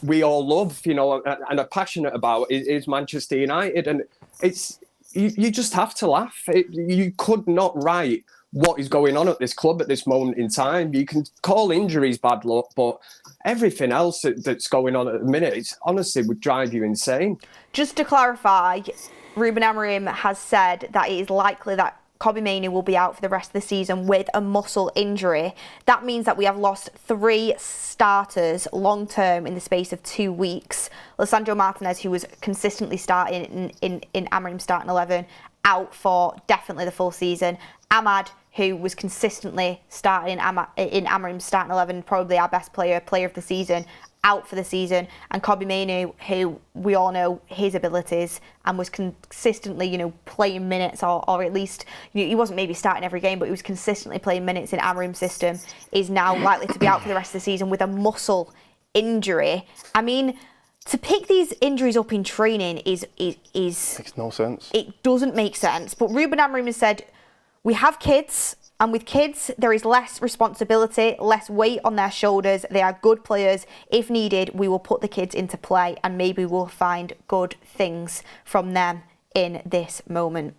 we all love, you know, and are passionate about is Manchester United, and it's you just have to laugh. You could not write what is going on at this club at this moment in time. You can call injuries bad luck, but everything else that's going on at the minute, it's honestly would drive you insane. Just to clarify, Ruben Amorim has said that it is likely that Kobbie Mainoo will be out for the rest of the season with a muscle injury. That means that we have lost 3 starters long term in the space of 2 weeks. Lisandro Martinez, who was consistently starting in Amorim's starting 11, out for definitely the full season. Amad, who was consistently starting in Amarim's starting 11, probably our best player of the season, out for the season, and Kobbie Mainoo, who we all know his abilities and was consistently, playing minutes, or at least he wasn't maybe starting every game, but he was consistently playing minutes in Amarim's system, is now likely to be out for the rest of the season with a muscle injury. I mean, to pick these injuries up in training is makes no sense. It doesn't make sense. But Ruben Amorim has said, we have kids, and with kids, there is less responsibility, less weight on their shoulders. They are good players. If needed, we will put the kids into play, and maybe we'll find good things from them in this moment.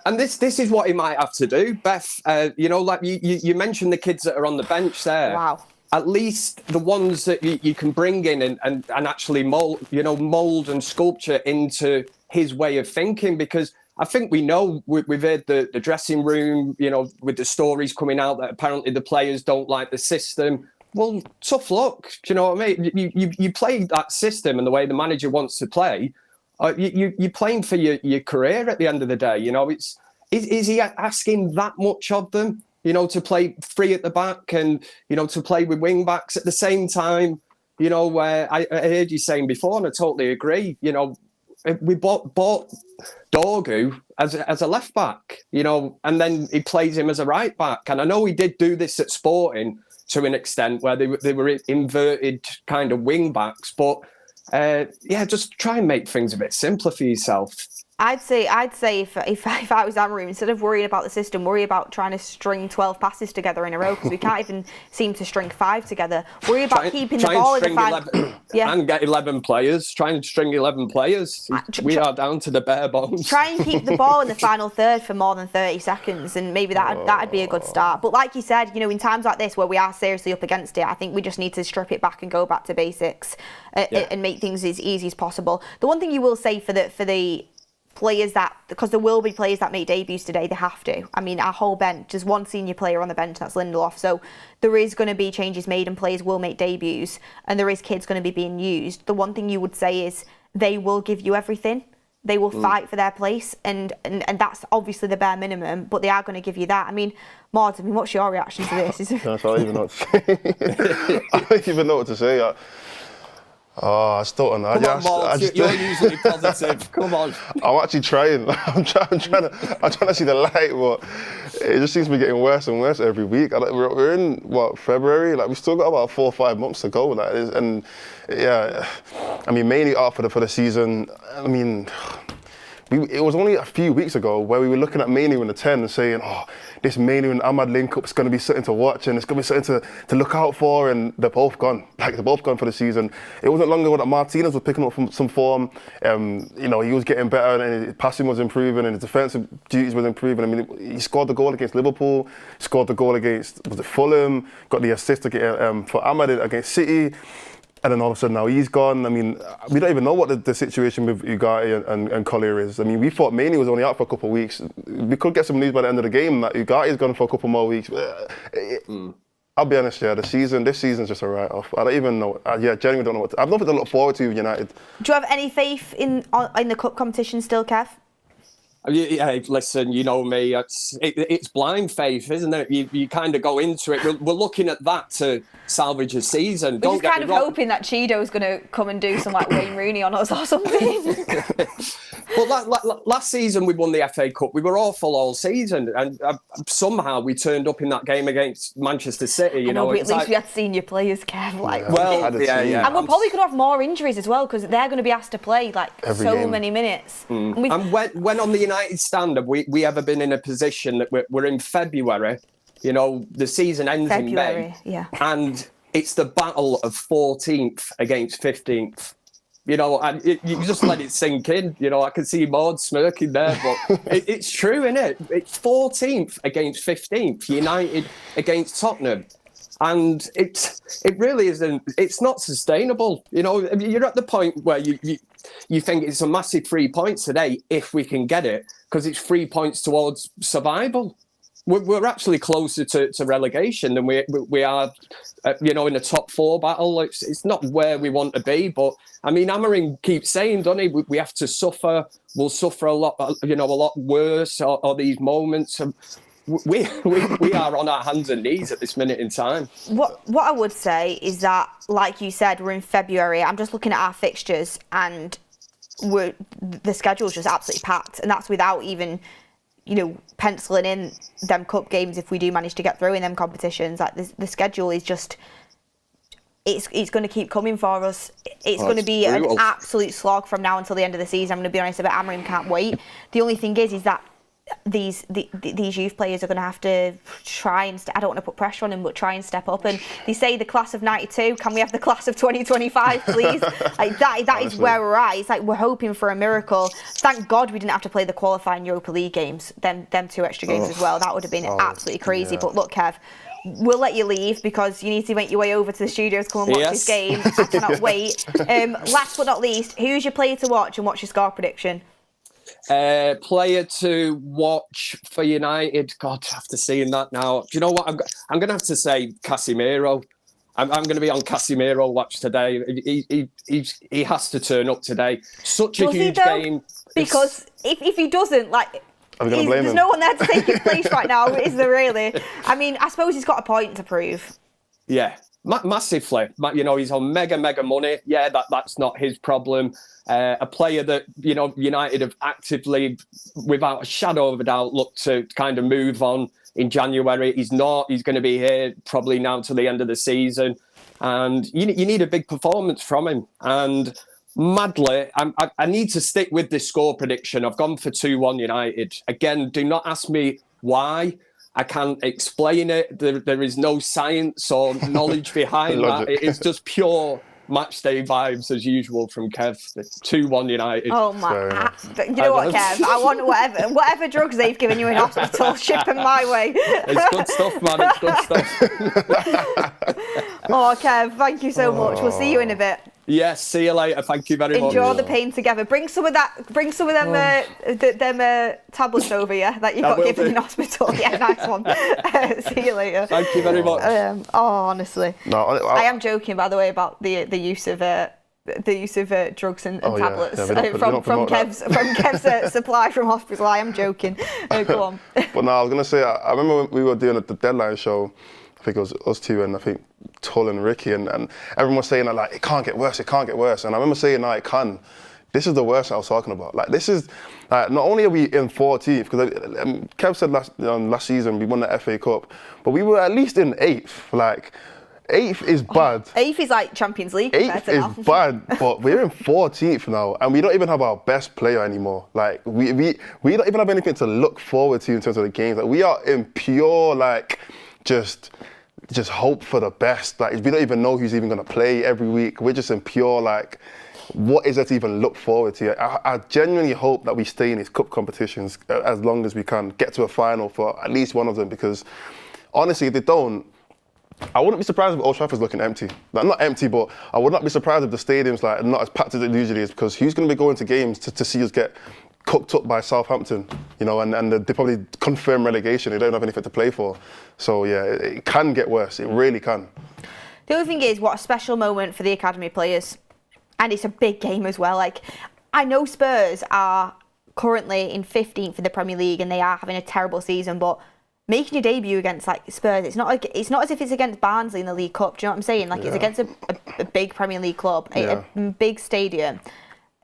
And this is what he might have to do, Beth. Like you mentioned the kids that are on the bench there. Wow. At least the ones that you can bring in and actually mold and sculpture into his way of thinking, because I think we've heard the dressing room, with the stories coming out that apparently the players don't like the system. Well, tough luck. Do you know what I mean? You play that system and the way the manager wants to play. You're playing for your career at the end of the day. Is he asking that much of them? To play free at the back and, to play with wing backs at the same time. I heard you saying before, and I totally agree. We bought Dorgu as a left back, and then he plays him as a right back. And I know he did do this at Sporting to an extent where they were inverted kind of wing backs. But just try and make things a bit simpler for yourself. I'd say if I was Amorim, instead of worrying about the system, worry about trying to string 12 passes together in a row, because we can't even seem to string 5 together. Worry about keeping the ball in the final. And get 11 players. Try and string 11 players. We are down to the bare bones. Try and keep the ball in the final third for more than 30 seconds, and maybe that'd be a good start. But like you said, in times like this where we are seriously up against it, I think we just need to strip it back and go back to basics and make things as easy as possible. The one thing you will say for the players because there will be players that make debuts today, they have to. I mean, our whole bench, there's one senior player on the bench, that's Lindelof. So there is going to be changes made and players will make debuts, and there is kids going to be being used. The one thing you would say is they will give you everything. They will fight for their place, and that's obviously the bare minimum, but they are going to give you that. I mean, Maud, what's your reaction to this? I don't even know what to say. I don't even know what to say. I still don't know. Come on, you're usually positive. Come on. I'm actually trying. I'm trying to see the light, but it just seems to be getting worse and worse every week. We're in February. We still got about 4 or 5 months to go. Mainly out for the season. I mean, it was only a few weeks ago where we were looking at Mainoo in the 10 and saying, this Mainoo and Ahmad link-up is going to be something to watch and it's going to be something to look out for, and they're both gone. They're both gone for the season. It wasn't long ago that Martinez was picking up some form. He was getting better and his passing was improving and his defensive duties was improving. I mean, he scored the goal against Liverpool, scored the goal against, was it Fulham, got the assist for Ahmad against City. And then all of a sudden now he's gone. I mean, we don't even know what the situation with Ugarte and Collier is. I mean, we thought Mainoo was only out for a couple of weeks. We could get some news by the end of the game that Ugarte's gone for a couple more weeks. I'll be honest, this season's just a write-off. I don't even know. Genuinely don't know what I've nothing to look forward to with United. Do you have any faith in the cup competition still, Kev? Yeah, listen, you know me. It's blind faith, isn't it? You kind of go into it. We're looking at that to salvage a season. We're just kind of hoping that Chido's going to come and do some Wayne Rooney on us or something. Well, last season we won the FA Cup. We were awful all season, and somehow we turned up in that game against Manchester City. But at least we had senior players, Kev. Yeah. And we're probably going to have more injuries as well, because they're going to be asked to play every game. Many minutes. And when on the United standard, we ever been in a position that we're in February, the season ends in May, and it's the battle of 14th against 15th. And you just let it sink in. I can see Maud smirking there, but it's true, isn't it? It's 14th against 15th, United against Tottenham. And it really isn't. It's not sustainable. You're at the point where you think it's a massive 3 points today if we can get it, because it's 3 points towards survival. we're actually closer to relegation than we are, in the top 4 battle. It's not where we want to be, but I mean, Amorim keeps saying, doesn't he? We have to suffer. We'll suffer a lot, a lot worse, or these moments. We are on our hands and knees at this minute in time. What I would say is that, like you said, we're in February. I'm just looking at our fixtures, and the schedule's just absolutely packed, and that's without even, penciling in them cup games if we do manage to get through in them competitions. Like the schedule is just, it's going to keep coming for us. It's going to be brutal. An absolute slog from now until the end of the season. I'm going to be honest about Amorim can't wait. The only thing is that these youth players are going to have to try and I don't want to put pressure on them, but try and step up. And they say the class of 92, can we have the class of 2025 please? Like that is where we're at. It's like we're hoping for a miracle. Thank God we didn't have to play the qualifying Europa League games, them 2 extra games as well. That would have been absolutely crazy. But look, Kev, we'll let you leave because you need to make your way over to the studio to come and watch this game. I cannot wait. Last but not least, who's your player to watch and what's your score prediction? Player to watch for United. God, after seeing that now, do you know what? I'm going to have to say Casemiro. I'm going to be on Casemiro watch today. He has to turn up today. Such a huge game. Because if he doesn't, there's no one there to take his place right now, is there really? I mean, I suppose he's got a point to prove. Yeah. Massively. He's on mega money. Yeah, that's not his problem. A player that, United have actively, without a shadow of a doubt, looked to kind of move on in January. He's not. He's going to be here probably now to the end of the season. And you need a big performance from him. And madly, I need to stick with this score prediction. I've gone for 2-1 United. Again, do not ask me why. I can't explain it. There is no science or knowledge behind that. It's just pure match day vibes as usual from Kev. 2-1 United. Oh my! You know what, Kev? I want whatever drugs they've given you in hospital, ship them my way. It's good stuff, man. It's good stuff. Oh, Kev, thank you so much. We'll see you in a bit. Yes, see you later. Thank you very much. Enjoy the pain together. Bring some of them tablets over, yeah, that you got given in hospital. Yeah, nice one. See you later. Thank you very much. Honestly, no, I am joking, by the way, about the use of drugs and tablets from Kev's supply from hospital. I am joking. Go on. But no, I was gonna say, I remember when we were doing the deadline show. I think it was us two and I think Tull and Ricky and everyone was saying that it can't get worse, And I remember saying it can. This is the worst I was talking about. This is, not only are we in 14th, because Kev said last season we won the FA Cup, but we were at least in 8th. 8th is bad. 8th is like Champions League. 8th is bad, but we're in 14th now, and we don't even have our best player anymore. We don't even have anything to look forward to in terms of the games. We are in pure just hope for the best. We don't even know who's even going to play every week. We're just in pure what is there to even look forward to? I genuinely hope that we stay in these cup competitions as long as we can, get to a final for at least one of them, because honestly, if they don't, I wouldn't be surprised if Old Trafford's looking empty. Not empty, but I would not be surprised if the stadium's not as packed as it usually is, because who's going to be going to games to see us get cooked up by Southampton, and they probably confirm relegation. They don't have anything to play for. So yeah, it can get worse. It really can. The other thing is, what a special moment for the academy players, and it's a big game as well. I know Spurs are currently in 15th in the Premier League, and they are having a terrible season, but making your debut against Spurs, it's not as if it's against Barnsley in the League Cup. Do you know what I'm saying? It's against a big Premier League club, a big stadium.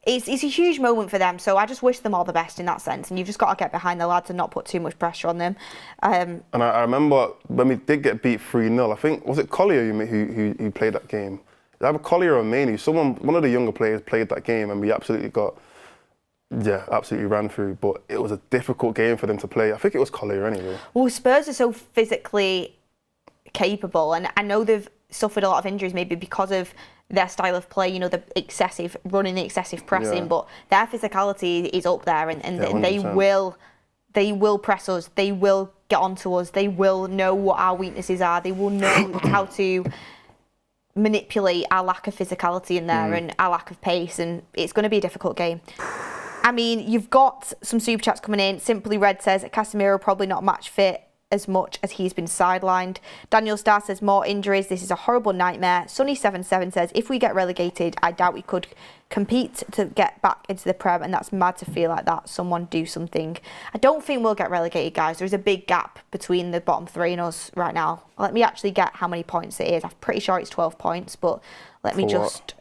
It's a huge moment for them, so I just wish them all the best in that sense. And you've just got to get behind the lads and not put too much pressure on them. And I remember when we did get beat 3-0, I think, was it Collier who played that game? Either Collier or Maney, one of the younger players played that game, and we absolutely ran through. But it was a difficult game for them to play. I think it was Collier anyway. Well, Spurs are so physically capable, and I know they've suffered a lot of injuries maybe because of their style of play, the excessive running, the excessive pressing, but their physicality is up there, and they will press us, they will get onto us, they will know what our weaknesses are, they will know how to manipulate our lack of physicality in there and our lack of pace, and it's going to be a difficult game. I mean, you've got some super chats coming in. Simply Red says Casemiro probably not match fit as much as he's been sidelined. Daniel Starr says more injuries. This is a horrible nightmare. Sunny77 says if we get relegated, I doubt we could compete to get back into the Prem, and that's mad to feel like that. Someone do something. I don't think we'll get relegated, guys. There's a big gap between the bottom three and us right now. Let me actually get how many points it is. I'm pretty sure it's 12 points, but let me just...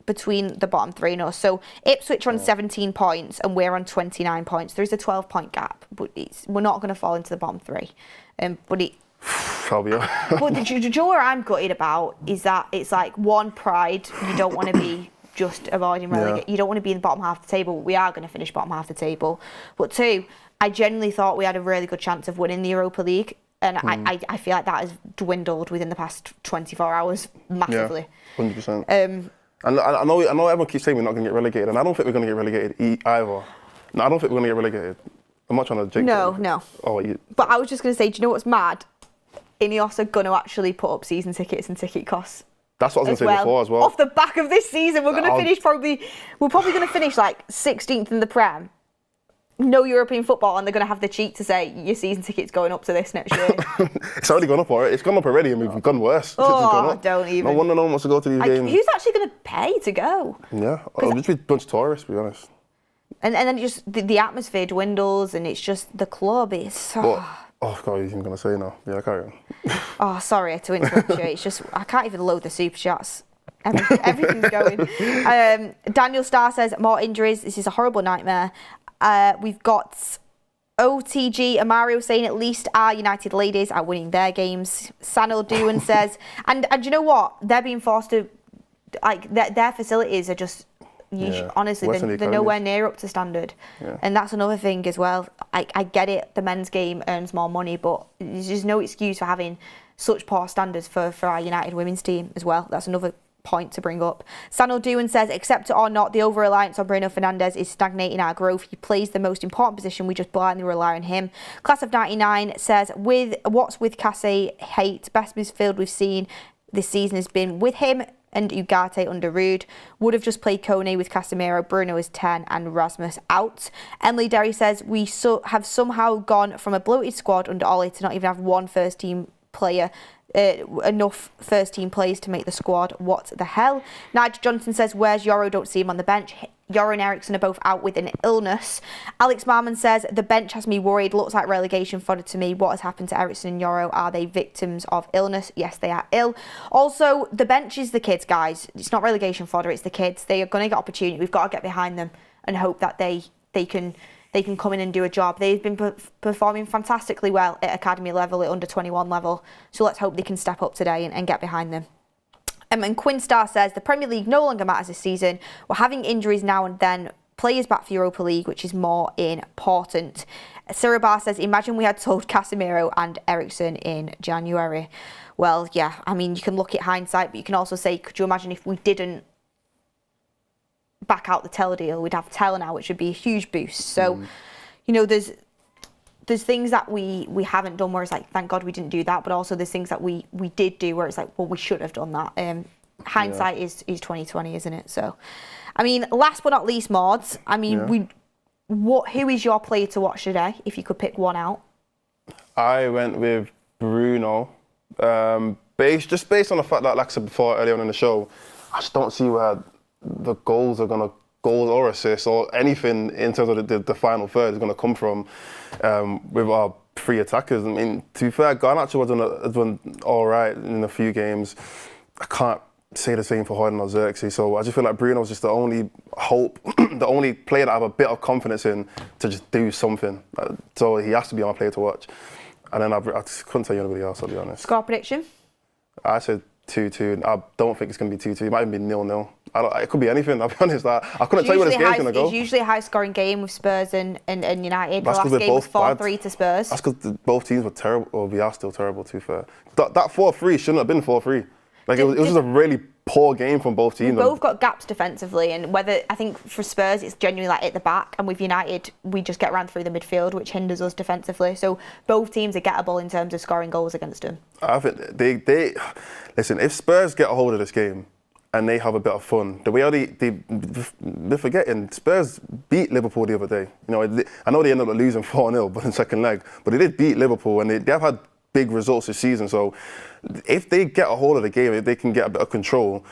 between the bottom three and us. So Ipswich are on 17 points and we're on 29 points. There's a 12-point gap, but we're not going to fall into the bottom three. But do you know what I'm gutted about is that it's like, one, pride. You don't want to be just avoiding relegation. You don't want to be in the bottom half of the table. We are going to finish bottom half of the table. But two, I genuinely thought we had a really good chance of winning the Europa League. And I feel like that has dwindled within the past 24 hours massively. Yeah, 100%. And I know everyone keeps saying we're not going to get relegated, and I don't think we're going to get relegated either. No, I don't think we're going to get relegated. I'm not trying to jinx it. No. Oh, But I was just going to say, do you know what's mad? Ineos are going to actually put up season tickets and ticket costs. That's what I was going to say before as well. Off the back of this season, we're going to finish we're probably going to finish like 16th in the Prem. No European football, and they're going to have the cheek to say your season ticket's going up to this next year. It's already gone up already. It's gone up already, and we've gone worse. Don't even. No wonder no one wants to go to these games. Who's actually going to pay to go? Yeah, it'll just be a bunch of tourists, to be honest. And then just the atmosphere dwindles, and it's just the club. It's oh God, you're going to say no. Yeah, carry on. Sorry to interrupt you. It's just I can't even load the super chats. Everything's going. Daniel Starr says more injuries. This is a horrible nightmare. We've got OTG and Mario saying at least our United ladies are winning their games. Sanil Dewan says, and you know what? They're being forced to, like, their facilities are just, honestly, they're nowhere near up to standard. Yeah. And that's another thing as well. I get it, the men's game earns more money, but there's just no excuse for having such poor standards for our United women's team as well. That's another point to bring up. Sanil Dewan says, accept it or not, the over-reliance on Bruno Fernandes is stagnating our growth. He plays the most important position. We just blindly rely on him. Class of 99 says, what's with Cassie hate? Best midfield we've seen this season has been with him and Ugarte under Rude. Would have just played Kone with Casemiro. Bruno is 10 and Rasmus out. Emily Derry says, we have somehow gone from a bloated squad under Ollie to not even have one first team player. Enough first team players to make the squad. What the hell? Nigel Johnson says, where's Yoro? Don't see him on the bench. Yoro and Eriksson are both out with an illness. Alex Marman says, the bench has me worried. Looks like relegation fodder to me. What has happened to Eriksson and Yoro? Are they victims of illness? Yes, they are ill. Also, the bench is the kids, guys. It's not relegation fodder, it's the kids. They are going to get opportunity. We've got to get behind them and hope that they can come in and do a job. They've been performing fantastically well at academy level, at under 21 level. So let's hope they can step up today and get behind them. And Quinn Star says, the Premier League no longer matters this season. We're having injuries now and then. Players back for Europa League, which is more important. Sirabar says, imagine we had sold Casemiro and Eriksson in January. Well, yeah, I mean, you can look at hindsight, but you can also say, could you imagine if we didn't back out the Tell deal, we'd have Tell now, which would be a huge boost. So, there's things that we haven't done where it's like, thank God we didn't do that, but also there's things that we did do where it's like, well, we should have done that. Hindsight is 2020, isn't it? So, I mean, last but not least, Mods, I mean, who is your player to watch today, if you could pick one out? I went with Bruno, based on the fact that, like I said before earlier on in the show, I just don't see where the goals or assists or anything in terms of the final third is going to come from with our three attackers. I mean, to be fair, Garnacho has done all right in a few games. I can't say the same for Hoyden or Xerxes, so I just feel like Bruno's just the only hope, the only player that I have a bit of confidence in to just do something. So he has to be my player to watch. And then I just couldn't tell you anybody else, I'll be honest. Score prediction? I said 2-2. I don't think it's going to be 2-2. It might even be 0-0. It could be anything, I'll be honest. I couldn't tell you where this game's going to go. It's usually a high-scoring game with Spurs and United. That's the last game was 4-3 to Spurs. That's because both teams were terrible, or we are still terrible, to be fair. That 4-3 shouldn't have been 4-3. Like, it was just a really poor game from both teams. We've both got gaps defensively, and I think for Spurs it's genuinely like at the back, and with United we just get ran through the midfield, which hinders us defensively. So both teams are gettable in terms of scoring goals against them. I think they listen. If Spurs get a hold of this game and they have a bit of fun. The way how they're forgetting, Spurs beat Liverpool the other day. You know, I know they ended up losing 4-0 but in the second leg, but they did beat Liverpool, and they have had big results this season. So if they get a hold of the game, if they can get a bit of control,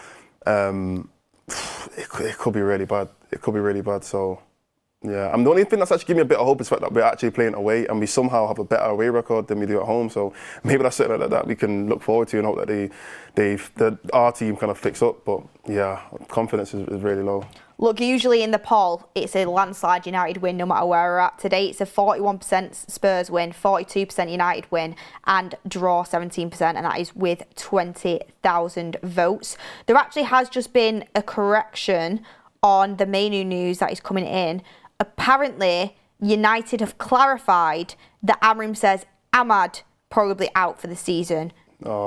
it could be really bad. It could be really bad. So yeah, the only thing that's actually giving me a bit of hope is the fact that we're actually playing away and we somehow have a better away record than we do at home. So maybe that's something that we can look forward to and hope that our team kind of fix up. But yeah, confidence is really low. Look, usually in the poll, it's a landslide United win no matter where we're at. Today, it's a 41% Spurs win, 42% United win, and draw 17%, and that is with 20,000 votes. There actually has just been a correction on the Menu news that is coming in. Apparently, United have clarified that Amrim says Ahmad probably out for the season.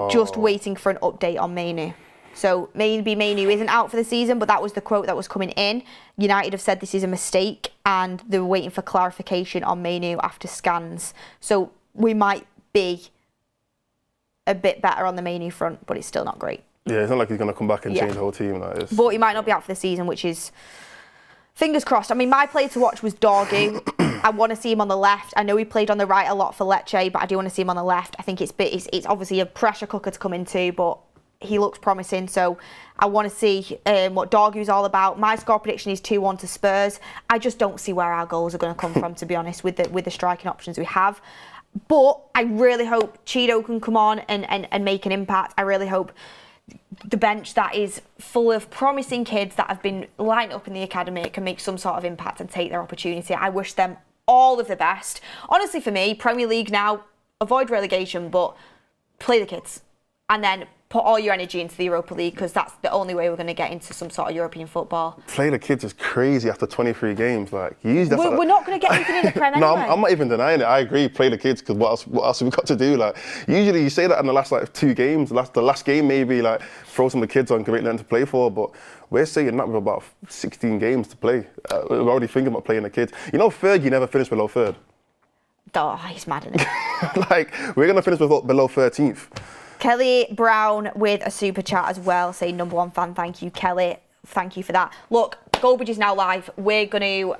Just waiting for an update on Menu. So maybe Manu isn't out for the season, but that was the quote that was coming in. United have said this is a mistake and they're waiting for clarification on Manu after scans. So we might be a bit better on the Manu front, but it's still not great. Yeah, it's not like he's going to come back and change the whole team. But he might not be out for the season, which is fingers crossed. I mean, my player to watch was Dorgu. I want to see him on the left. I know he played on the right a lot for Lecce, but I do want to see him on the left. I think it's obviously a pressure cooker to come into, but he looks promising, so I want to see what Dorgu's all about. My score prediction is 2-1 to Spurs. I just don't see where our goals are going to come from, to be honest, with the striking options we have. But I really hope Cheeto can come on and make an impact. I really hope the bench that is full of promising kids that have been lined up in the academy can make some sort of impact and take their opportunity. I wish them all of the best. Honestly, for me, Premier League now, avoid relegation, but play the kids. And then put all your energy into the Europa League, because that's the only way we're going to get into some sort of European football. Play the kids is crazy after 23 games. Like, we're not going to get anything in the Prem anyway. No, I'm not even denying it. I agree, play the kids, because what else have we got to do? Like, usually you say that in the last 2 games, the last game maybe, like, throw some of the kids on, give them to play for, but we're saying that with about 16 games to play. We're already thinking about playing the kids. You know, Fergie never finished below 3rd. Oh, he's mad, isn't he? Like, we're going to finish below 13th. Kelly Brown with a super chat as well, saying number 1 fan. Thank you, Kelly. Thank you for that. Look, Goldbridge is now live. We're going to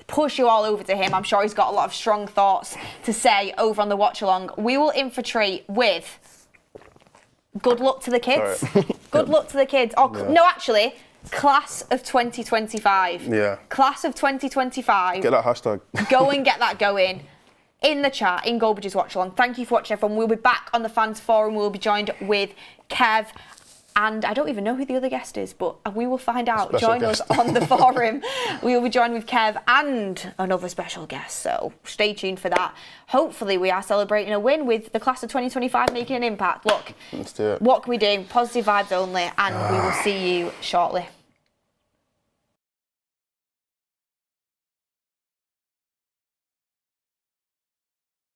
push you all over to him. I'm sure he's got a lot of strong thoughts to say over on the watch along. We will infiltrate with good luck to the kids. Good luck to the kids. Oh, yeah. No, actually, class of 2025. Yeah. Class of 2025. Get that hashtag. Go and get that going. In the chat, in Goldbridge's watch along. Thank you for watching, everyone. We'll be back on the fans forum. We'll be joined with Kev, and I don't even know who the other guest is, but we will find out. Join us on the forum. We will be joined with Kev and another special guest, so stay tuned for that. Hopefully we are celebrating a win with the class of 2025 making an impact. Look, let's do it. What can we do? Positive vibes only, and we will see you shortly.